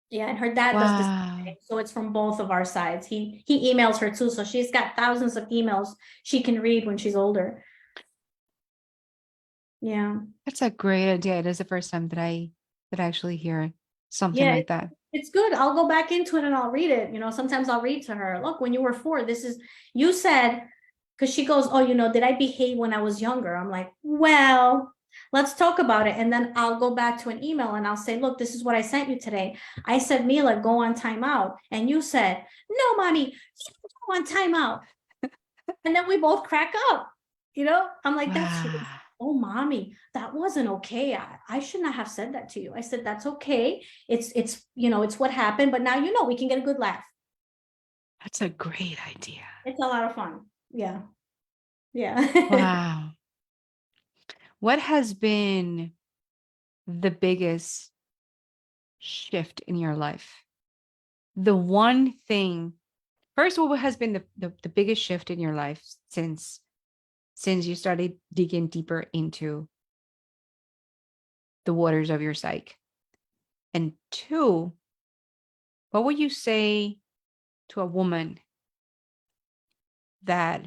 Yeah. And her dad does this thing. Wow. So it's from both of our sides. He emails her too. So she's got thousands of emails she can read when she's older. Yeah. That's a great idea. It is the first time that I actually hear something Yeah, like that. it's good. I'll go back into it and I'll read it. You know, sometimes I'll read to her, look, when you were 4, this is, you said, because she goes, oh, you know, did I behave when I was younger? I'm like, well, let's talk about it. And then I'll go back to an email and I'll say, look, this is what I sent you today. I said, Mila, go on timeout. And you said, no, mommy, you go on timeout. And then we both crack up, you know, I'm like, that's, Wow. oh, mommy, that wasn't okay. I should not have said that to you. I said, that's okay. It's, you know, it's what happened, but now, you know, we can get a good laugh. That's a great idea. It's a lot of fun. Yeah. Yeah. Wow. What has been the biggest shift in your life? The one thing, first, what has been the biggest shift in your life since you started digging deeper into the waters of your psyche? And 2, what would you say to a woman that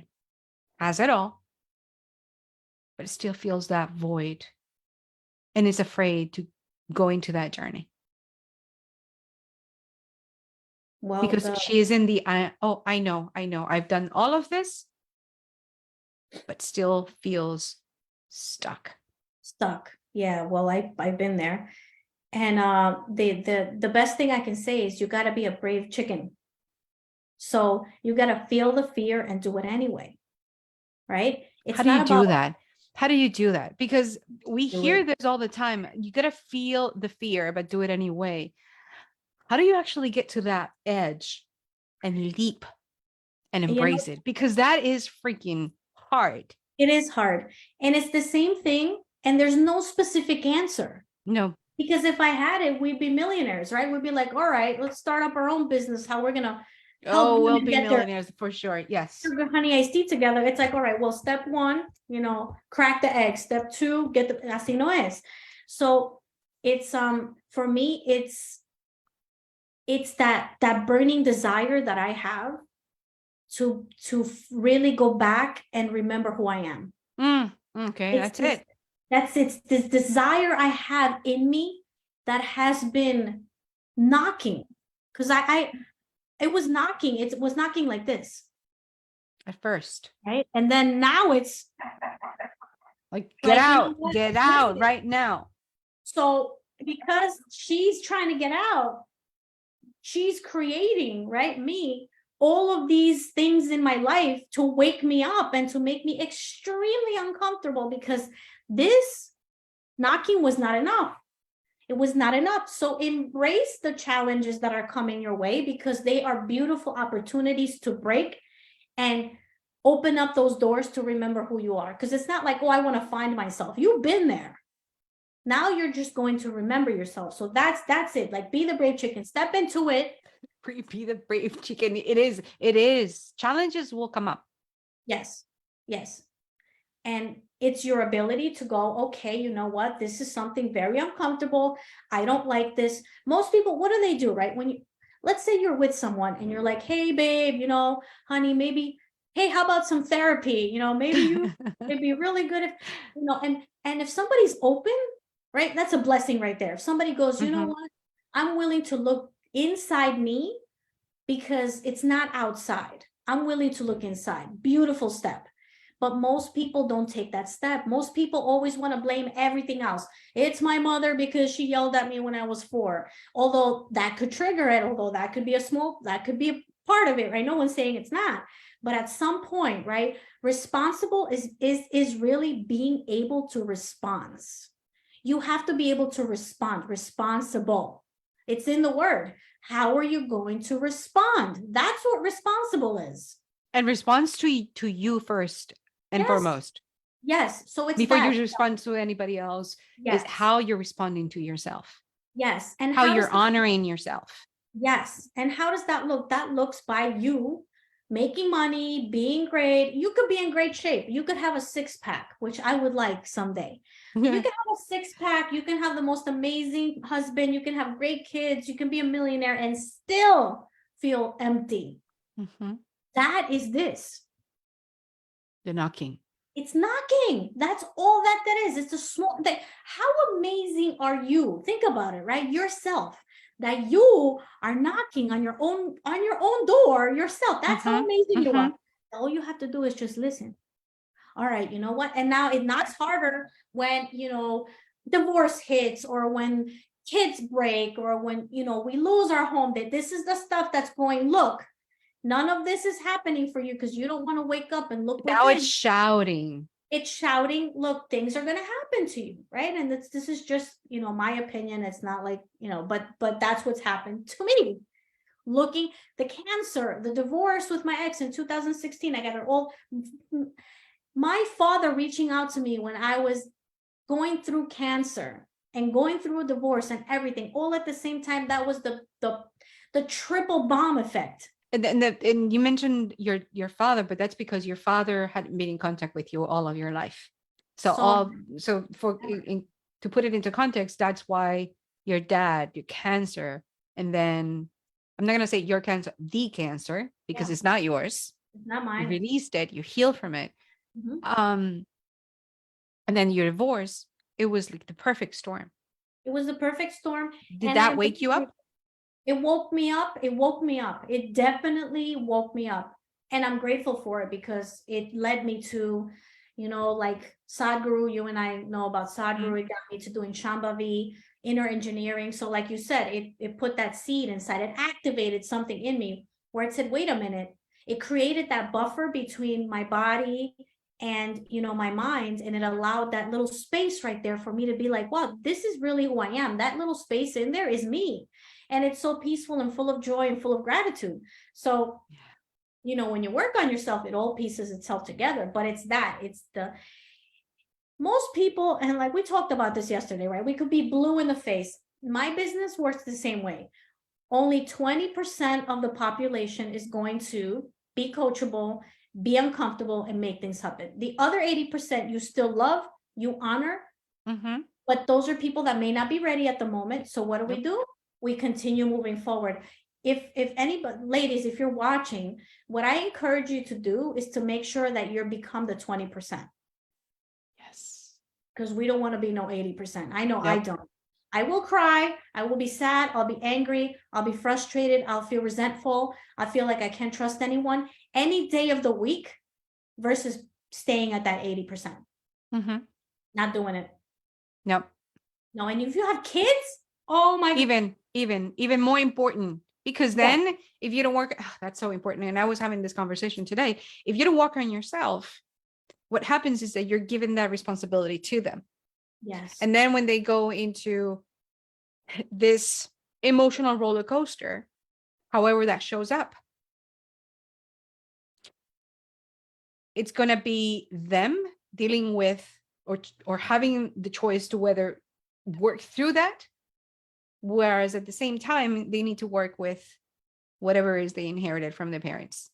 has it all, but still feels that void and is afraid to go into that journey? Well, Because she is in the, oh, I know, I've done all of this, but still feels stuck. Stuck. Yeah, well, I've been there. And the best thing I can say is you got to be a brave chicken. So you got to feel the fear and do it anyway, right? How It's do you not about do that? How do you do that? Because we do it. hear this all the time. You got to feel the fear, but do it anyway. How do you actually get to that edge and leap and You know, embrace it? Because that is freaking hard. it is hard. And it's the same thing. And there's no specific answer. No. Because if I had it, we'd be millionaires, right? We'd be like, all right, let's start up our own business, how we're gonna help Oh, we'll women be get their millionaires for sure. Yes. sugar honey iced tea together. It's like, all right, well, step one, crack the egg. Step two, get the así no es. So it's for me, it's that burning desire that I have to really go back and remember who I am. Okay, It's that's this, it. it's this desire I have in me that has been knocking, because it was knocking. It was knocking like this, At first, right? And then now it's like, like, you know what? get Listen. out right now. So because she's trying to get out, she's creating, right, me, all of these things in my life to wake me up and to make me extremely uncomfortable, because this knocking was not enough. It was not enough. So embrace the challenges that are coming your way, because they are beautiful opportunities to break and open up those doors to remember who you are. Because it's not like, oh, I want to find myself. You've been there. Now you're just going to remember yourself. So that's it. Like, be the brave chicken, step into it. Be the brave chicken. It is. Challenges will come up. Yes. Yes. And it's your ability to go, okay, you know what? This is something very uncomfortable. I don't like this. Most people, what do, right? When you, let's say you're with someone and you're like, hey, babe, honey, maybe, hey, how about some therapy? Maybe it'd be really good if, and if somebody's open, right? That's a blessing right there. If somebody goes, you know what? I'm willing to look inside me, because it's not outside. I'm willing to look inside. Beautiful step. But most people don't take that step. Most people always want to blame everything else. It's my mother because she yelled at me when I was 4. Although that could trigger it, although that could be a part of it, right? No one's saying it's not. But at some point, right, responsible is really being able to respond. You have to be able to respond, responsible. It's in the word. How are you going to respond? That's what responsible is. And response to you first and Yes. foremost. Yes. So it's Before that. you respond to anybody else, Yes. is how you're responding to yourself. Yes. And how you're honoring yourself. Yes. And how does that look? That looks by you making money, being great. You could be in great shape. You could have a 6-pack, which I would like someday. You can have a 6-pack. You can have the most amazing husband. You can have great kids. You can be a millionaire and still feel empty. That is this. The knocking. It's knocking. That's all that is. It's a small thing. How amazing are you? Think about it, right? Yourself. That you are knocking on your own door yourself. That's how amazing you are. All you have to do is just listen. All right, you know what? And now it knocks harder when, divorce hits, or when kids break, or when, we lose our home. That this is the stuff that's going, look, none of this is happening for you because you don't want to wake up and look now within. it's shouting. It's shouting, look, things are going to happen to you, right? And this is just, my opinion. It's not like, but that's what's happened to me. Looking, the cancer, the divorce with my ex in 2016, I got it all. My father reaching out to me when I was going through cancer and going through a divorce and everything, all at the same time, that was the triple bomb effect. And you mentioned your father, but that's because your father hadn't been in contact with you all of your life. To put it into context, that's why your dad, your cancer, and then I'm not gonna say your cancer, the cancer, because it's not yours. It's not mine. You released it, you healed from it. And then your divorce, it was like the perfect storm. It was the perfect storm. Did that wake you up? It woke me up. It woke me up. It definitely woke me up. And I'm grateful for it because it led me to, like Sadhguru, you and I know about Sadhguru, it got me to doing Shambhavi, inner engineering. So like you said, it put that seed inside, it activated something in me where it said, wait a minute, it created that buffer between my body and my mind, and it allowed that little space right there for me to be like, wow, this is really who I am. That little space in there is me, and it's so peaceful and full of joy and full of gratitude. So when you work on yourself, it all pieces itself together. But it's the most people, and like we talked about this yesterday, right? We could be blue in the face. My business works the same way. Only 20% of the population is going to be coachable, be uncomfortable, and make things happen. The other 80% you still love, you honor, but those are people that may not be ready at the moment. So what do? We continue moving forward. If anybody, ladies, if you're watching, what I encourage you to do is to make sure that you're become the 20%. Yes. Because we don't want to be no 80%. I know I don't. I will cry. I will be sad. I'll be angry. I'll be frustrated. I'll feel resentful. I feel like I can't trust anyone any day of the week versus staying at that 80%. Not doing it. Nope. No, and if you have kids, oh my God. Even more important, because then if you don't work, that's so important. And I was having this conversation today. If you don't work on yourself, what happens is that you're given that responsibility to them. Yes. And then when they go into this emotional roller coaster, however that shows up, it's going to be them dealing with or having the choice to whether work through that, whereas at the same time they need to work with whatever is they inherited from their parents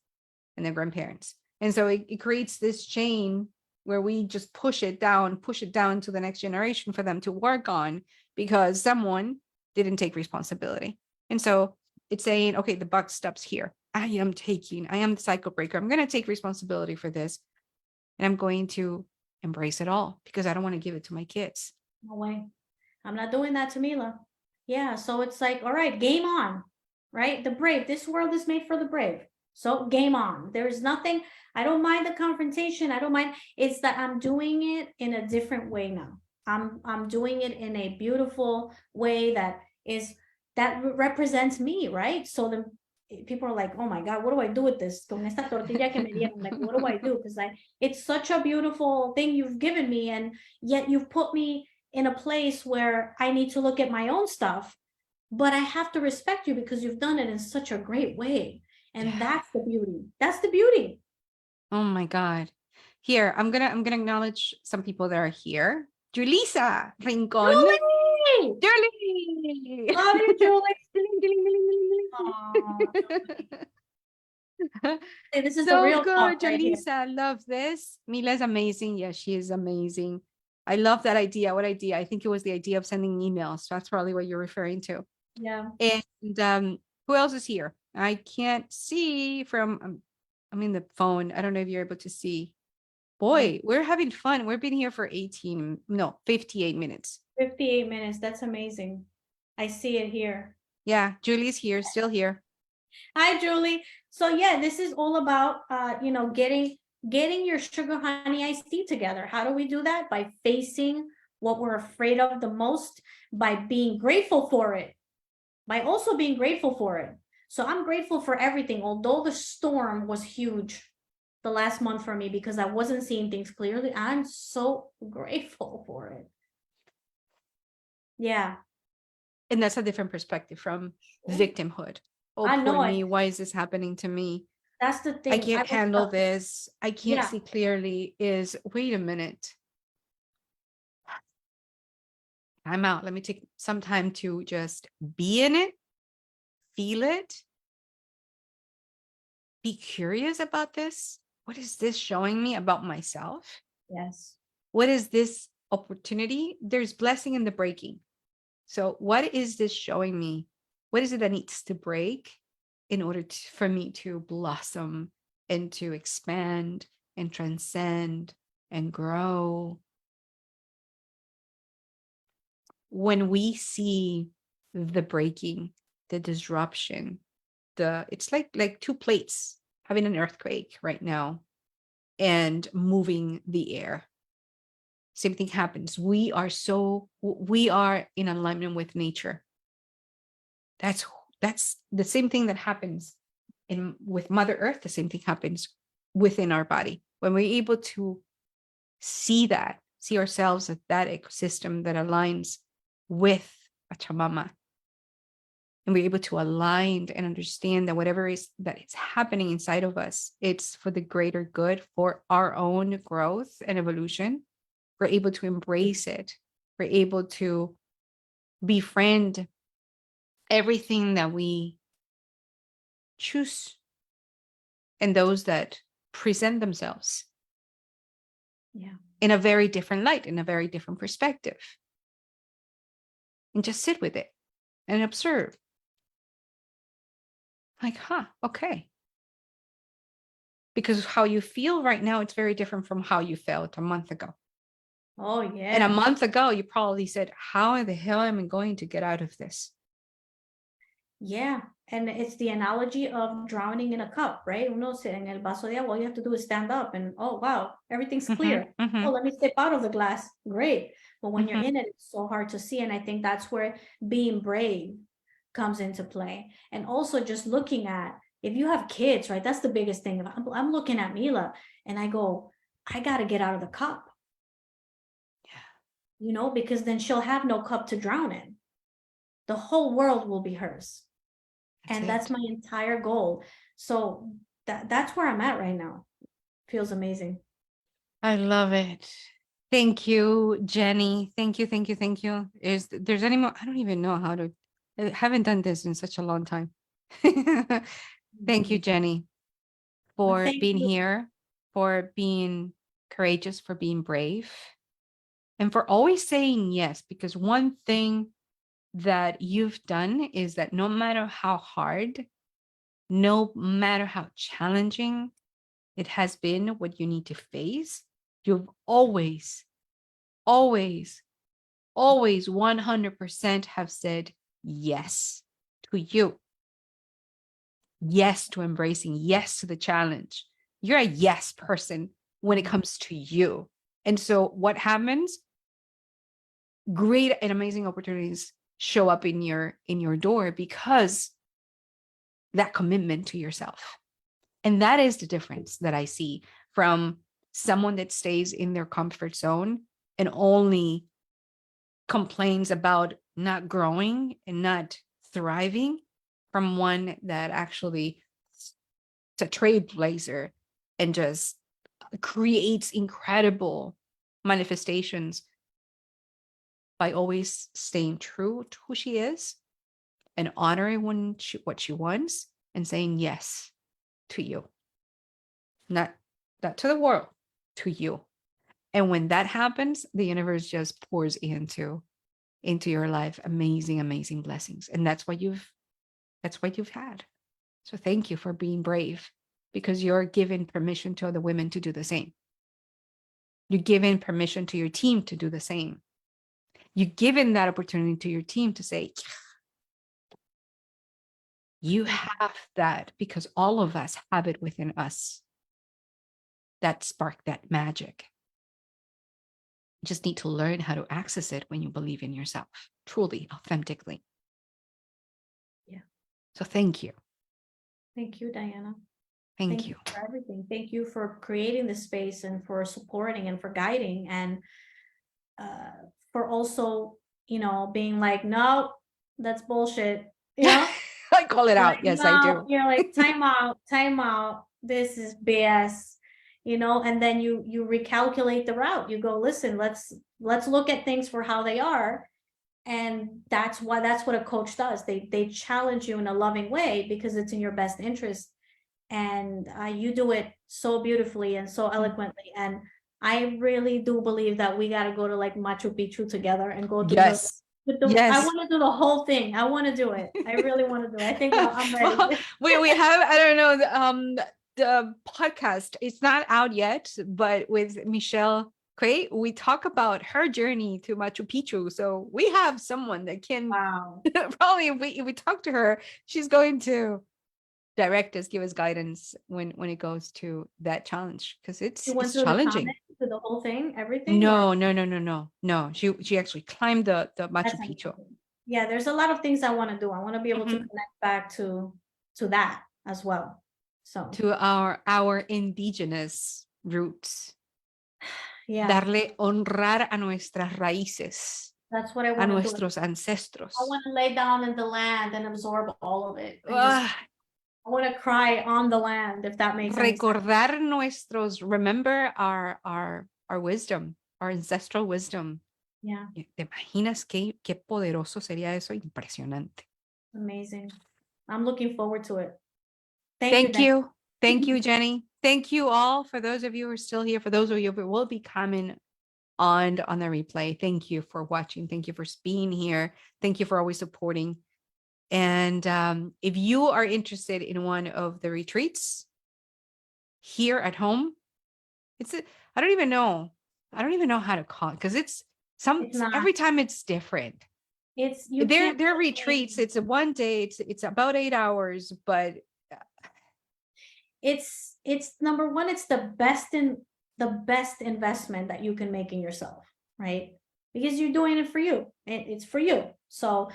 and their grandparents. And so it creates this chain where we just push it down to the next generation for them to work on, because someone didn't take responsibility. And so it's saying, okay, the buck stops here. I am the cycle breaker. I'm going to take responsibility for this, and I'm going to embrace it all, because I don't want to give it to my kids. No way. I'm not doing that to Mila. Yeah. So it's like, all right, game on, right? The brave, this world is made for the brave. So game on. There's nothing, I don't mind the confrontation. I don't mind. It's that I'm doing it in a different way now. I'm doing it in a beautiful way that represents me, right? So the people are like, oh my God, what do I do with this? Con esta tortilla que me dieron, like, what do I do? Because it's such a beautiful thing you've given me, and yet you've put me in a place where I need to look at my own stuff, but I have to respect you because you've done it in such a great way. And that's the beauty. That's the beauty. Oh my God. Here, I'm gonna acknowledge some people that are here. Julissa Rincon. Julie! Love you, Julie. Hey, this is so the real good, Julissa. I love this. Mila's amazing. Yes, she is amazing. I love that idea. What idea? I think it was the idea of sending emails. That's probably what you're referring to. Yeah. And who else is here? I can't see from, I'm in the phone. I don't know if you're able to see. Boy, we're having fun. We've been here for 58 minutes. 58 minutes. That's amazing. I see it here. Yeah, Julie's here, still here. Hi, Julie. So yeah, this is all about getting your sugar honey iced tea together. How do we do that? By facing what we're afraid of the most, by being grateful for it, by also being grateful for it. So I'm grateful for everything, although the storm was huge the last month for me because I wasn't seeing things clearly. I'm so grateful for it. Yeah. And that's a different perspective from victimhood. Oh, I know poor me. Why is this happening to me? That's the thing. I can't handle this. I can't see clearly. Wait a minute. I'm out. Let me take some time to just be in it, feel it, be curious about this. What is this showing me about myself? Yes. What is this opportunity? There's blessing in the breaking. So what is this showing me? What is it that needs to break in order for me to blossom and to expand and transcend and grow? When we see the breaking, the disruption, it's like two plates having an earthquake right now and moving the air. Same thing happens. We are in alignment with nature. That's that's the same thing that happens in with Mother Earth. The same thing happens within our body when we're able to see ourselves as that ecosystem that aligns with Pachamama, and we're able to align and understand that whatever is that is happening inside of us, it's for the greater good, for our own growth and evolution. We're able to embrace it. We're able to befriend everything that we choose and those that present themselves Yeah. in a very different light, in a very different perspective, and just sit with it and observe. Like, okay. Because how you feel right now, it's very different from how you felt a month ago. Oh, And a yeah. month ago, you probably said, how the hell am I going to get out of this? Yeah. And it's the analogy of drowning in a cup, right? Uno se en el vaso de agua, all you have to do is stand up and, oh, wow, everything's clear. Oh, let me step out of the glass. Great. But when you're in it, it's so hard to see. And I think that's where being brave comes into play. And also just looking at, if you have kids, right? That's the biggest thing. I'm looking at Mila and I go, I got to get out of the cup. Yeah. Because then she'll have no cup to drown in. The whole world will be hers. That's my entire goal. So that's where I'm at right now. Feels amazing. I love it. Thank you, Jenny. Thank you, thank you, thank you. Is there's any more? I don't even know how to. I haven't done this in such a long time. Thank you, Jenny, Well, for thank being you. here, for being courageous, for being brave, and for always saying yes. Because one thing that you've done is that no matter how hard, no matter how challenging it has been, what you need to face, you've always, always, always 100% have said yes to you. Yes to embracing, yes to the challenge. You're a yes person when it comes to you. And so what happens? Great and amazing opportunities show up in your door because that commitment to yourself. And that is the difference that I see from someone that stays in their comfort zone and only complains about not growing and not thriving, from one that actually is a trailblazer and just creates incredible manifestations by always staying true to who she is and honoring what she wants and saying yes to you, not to the world, to you. And when that happens, the universe just pours into your life amazing, amazing blessings. And that's what you've had. So thank you for being brave, because you're giving permission to other women to do the same. You're giving permission to your team to do the same. You're giving that opportunity to your team to say, you have that, because all of us have it within us. That spark, that magic. You just need to learn how to access it when you believe in yourself, truly, authentically. Yeah. So thank you. Thank you, Diana. Thank you for everything. Thank you for creating the space and for supporting and for guiding and for also, being like, no, that's bullshit. I call it Like, out. Yes, I no, do. you're like, time out. This is BS, and then you recalculate the route. You go, listen, let's look at things for how they are. And that's what a coach does. They challenge you in a loving way because it's in your best interest. And you do it so beautifully and so eloquently. And I really do believe that we got to go to like Machu Picchu together and go do Yes. I Yes. want to do the whole thing. I want to do it. I really want to do it. I think I'm ready. Well, we have, I don't know, the podcast. It's not out yet, but with Michelle Quay, we talk about her journey to Machu Picchu. So we have someone that can Wow. probably, if we talk to her, she's going to direct us, give us guidance when it goes to that challenge, because You went it's through the challenging. challenge, through the whole thing, everything, or No. She actually climbed the Machu that's Picchu. amazing. Yeah, there's a lot of things I want to do. I want to be able to Mhm. connect back to that as well. So To our indigenous roots. yeah, Darle honrar a nuestras raíces, that's what I a want to do. nuestros I ancestros. want to lay down in the land and absorb all of it and just Ah, I want to cry on the land, if that makes any sense. recordar nuestros, remember our wisdom, our ancestral wisdom. Yeah, ¿Te imaginas qué poderoso sería eso? Impresionante. amazing. I'm looking forward to it. Thank you, Thank Dan. you. Thank you, Jenny. Thank you all. For those of you who are still here, for those of you who will be coming on the replay, thank you for watching. Thank you for being here. Thank you for always supporting. And if you are interested in one of the retreats here at home, I don't even know. I don't even know how to call it, because it's It's not. every time it's different. It's you They're can't. retreats. It's a one day. It's about 8 hours, but It's number one. It's the best investment that you can make in yourself, right? Because you're doing it for you. It's for you. So,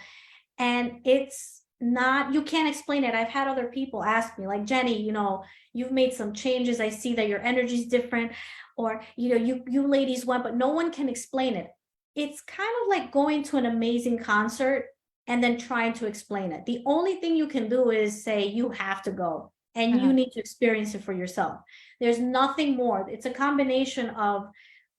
and it's not. You can't explain it. I've had other people ask me, like Jenny, you've made some changes. I see that your energy is different, or you ladies went, but no one can explain it. It's kind of like going to an amazing concert and then trying to explain it. The only thing you can do is say you have to go and you need to experience it for yourself. There's nothing more. It's a combination of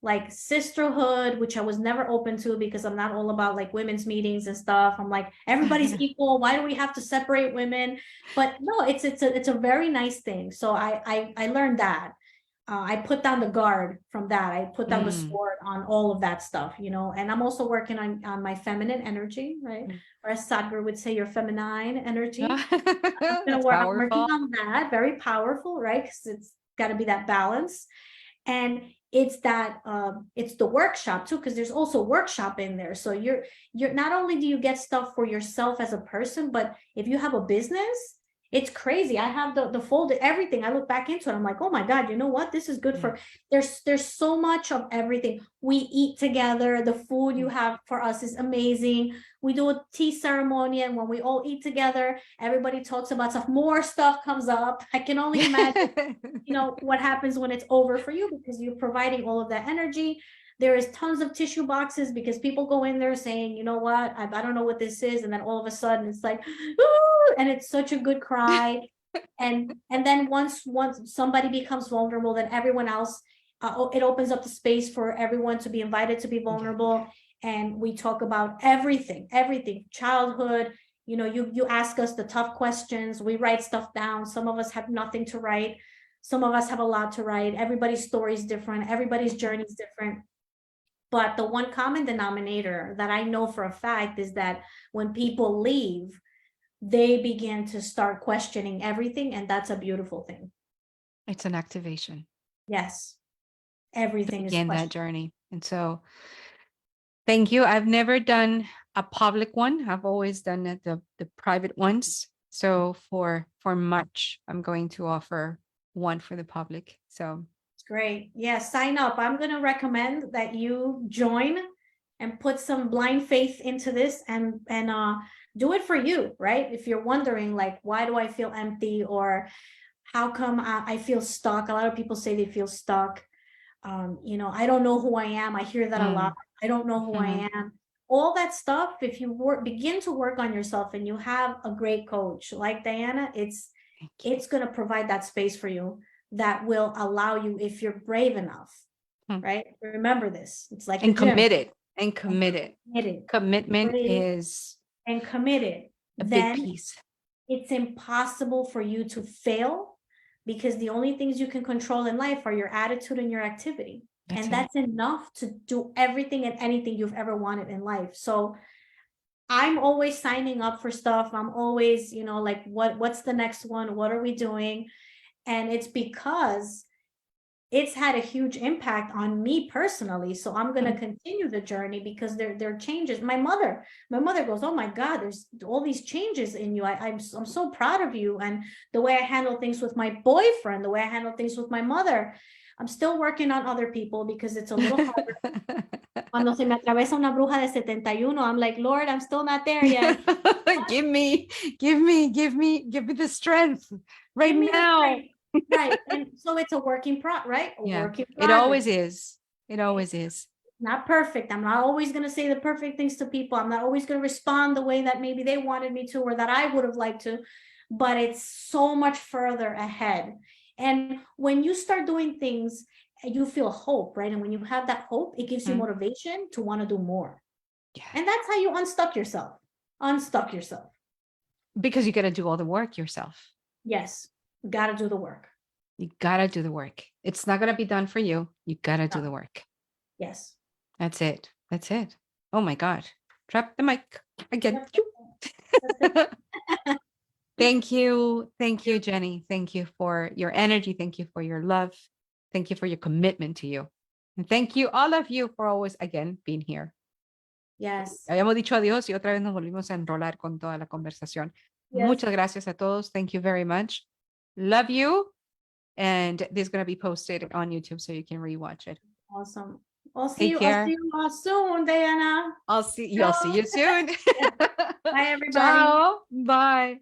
like sisterhood, which I was never open to because I'm not all about like women's meetings and stuff. I'm like, everybody's equal. Why do we have to separate women? But no, it's a very nice thing. So I learned that. I put down the guard from that. I put down the sword on all of that stuff, and I'm also working on my feminine energy, right? Or as Sadhguru would say, your feminine energy. That's I'm working powerful. on that. Very powerful, right? Because it's got to be that balance. And it's the workshop too, because there's also workshop in there. So you're not only do you get stuff for yourself as a person, but if you have a business, it's crazy. I have the folder, everything. I look back into it. I'm like, oh my God, you know what? This is good for there's so much of everything. We eat together. The food you have for us is amazing. We do a tea ceremony, and when we all eat together, everybody talks about stuff. More stuff comes up. I can only imagine what happens when it's over for you, because you're providing all of that energy. There is tons of tissue boxes because people go in there saying, you know what, I don't know what this is, and then all of a sudden it's like, ooh, and it's such a good cry. And then once somebody becomes vulnerable, then everyone else, it opens up the space for everyone to be invited to be vulnerable. And we talk about everything, childhood. You ask us the tough questions. We write stuff down. Some of us have nothing to write. Some of us have a lot to write. Everybody's story is different. Everybody's journey is different. But the one common denominator that I know for a fact is that when people leave, they begin to start questioning everything. And that's a beautiful thing. It's an activation. Yes. Everything is Begin that questioned. journey. And so thank you. I've never done a public one. I've always done the private ones. So for March, I'm going to offer one for the public. So it's great. Yeah, sign up. I'm going to recommend that you join and put some blind faith into this and do it for you, right? If you're wondering, like, why do I feel empty, or how come I feel stuck? A lot of people say they feel stuck. I don't know who I am. I hear that a lot. I don't know who I am. All that stuff, if you begin to work on yourself and you have a great coach like Diana, it's going to provide that space for you that will allow you, if you're brave enough, right? Remember this. It's like and the gym. committed. Commitment is committed. a Then big piece. it's impossible for you to fail, because the only things you can control in life are your attitude and your activity. That's enough to do everything and anything you've ever wanted in life. So I'm always signing up for stuff. I'm always, like, what's the next one? What are we doing? And it's because it's had a huge impact on me personally. So I'm going to continue the journey because there are changes. My mother goes, oh my God, there's all these changes in you. I'm so proud of you. And the way I handle things with my boyfriend, the way I handle things with my mother. I'm still working on other people because it's a little harder. Cuando se me atraviesa una bruja de 71, I'm like, Lord, I'm still not there yet. give me the strength right Give me the now. strength. Right. And so it's a working right? A Yeah, work in it progress. always is. It always is. Not perfect. I'm not always going to say the perfect things to people. I'm not always going to respond the way that maybe they wanted me to or that I would have liked to, but it's so much further ahead. And when you start doing things, you feel hope, right? And when you have that hope, it gives you motivation to want to do more. Yeah. And that's how you unstuck yourself. Unstuck yourself. Because you got to do all the work yourself. Yes. Got to do the work. You got to do the work. It's not going to be done for you. You got to do the work. Yes. That's it. That's it. Oh my God. Drop the mic again. Thank you. Thank you, Jenny. Thank you for your energy. Thank you for your love. Thank you for your commitment to you. And thank you, all of you, for always, again, being here. Yes. Habíamos dicho adiós y otra vez nos volvimos a enrolar con toda la conversación. Yes. Muchas gracias a todos. Thank you very much. Love you. And this is going to be posted on YouTube so you can rewatch it. Awesome. I'll see you all soon, Diana. I'll see you soon. Bye, everybody. Ciao. Bye.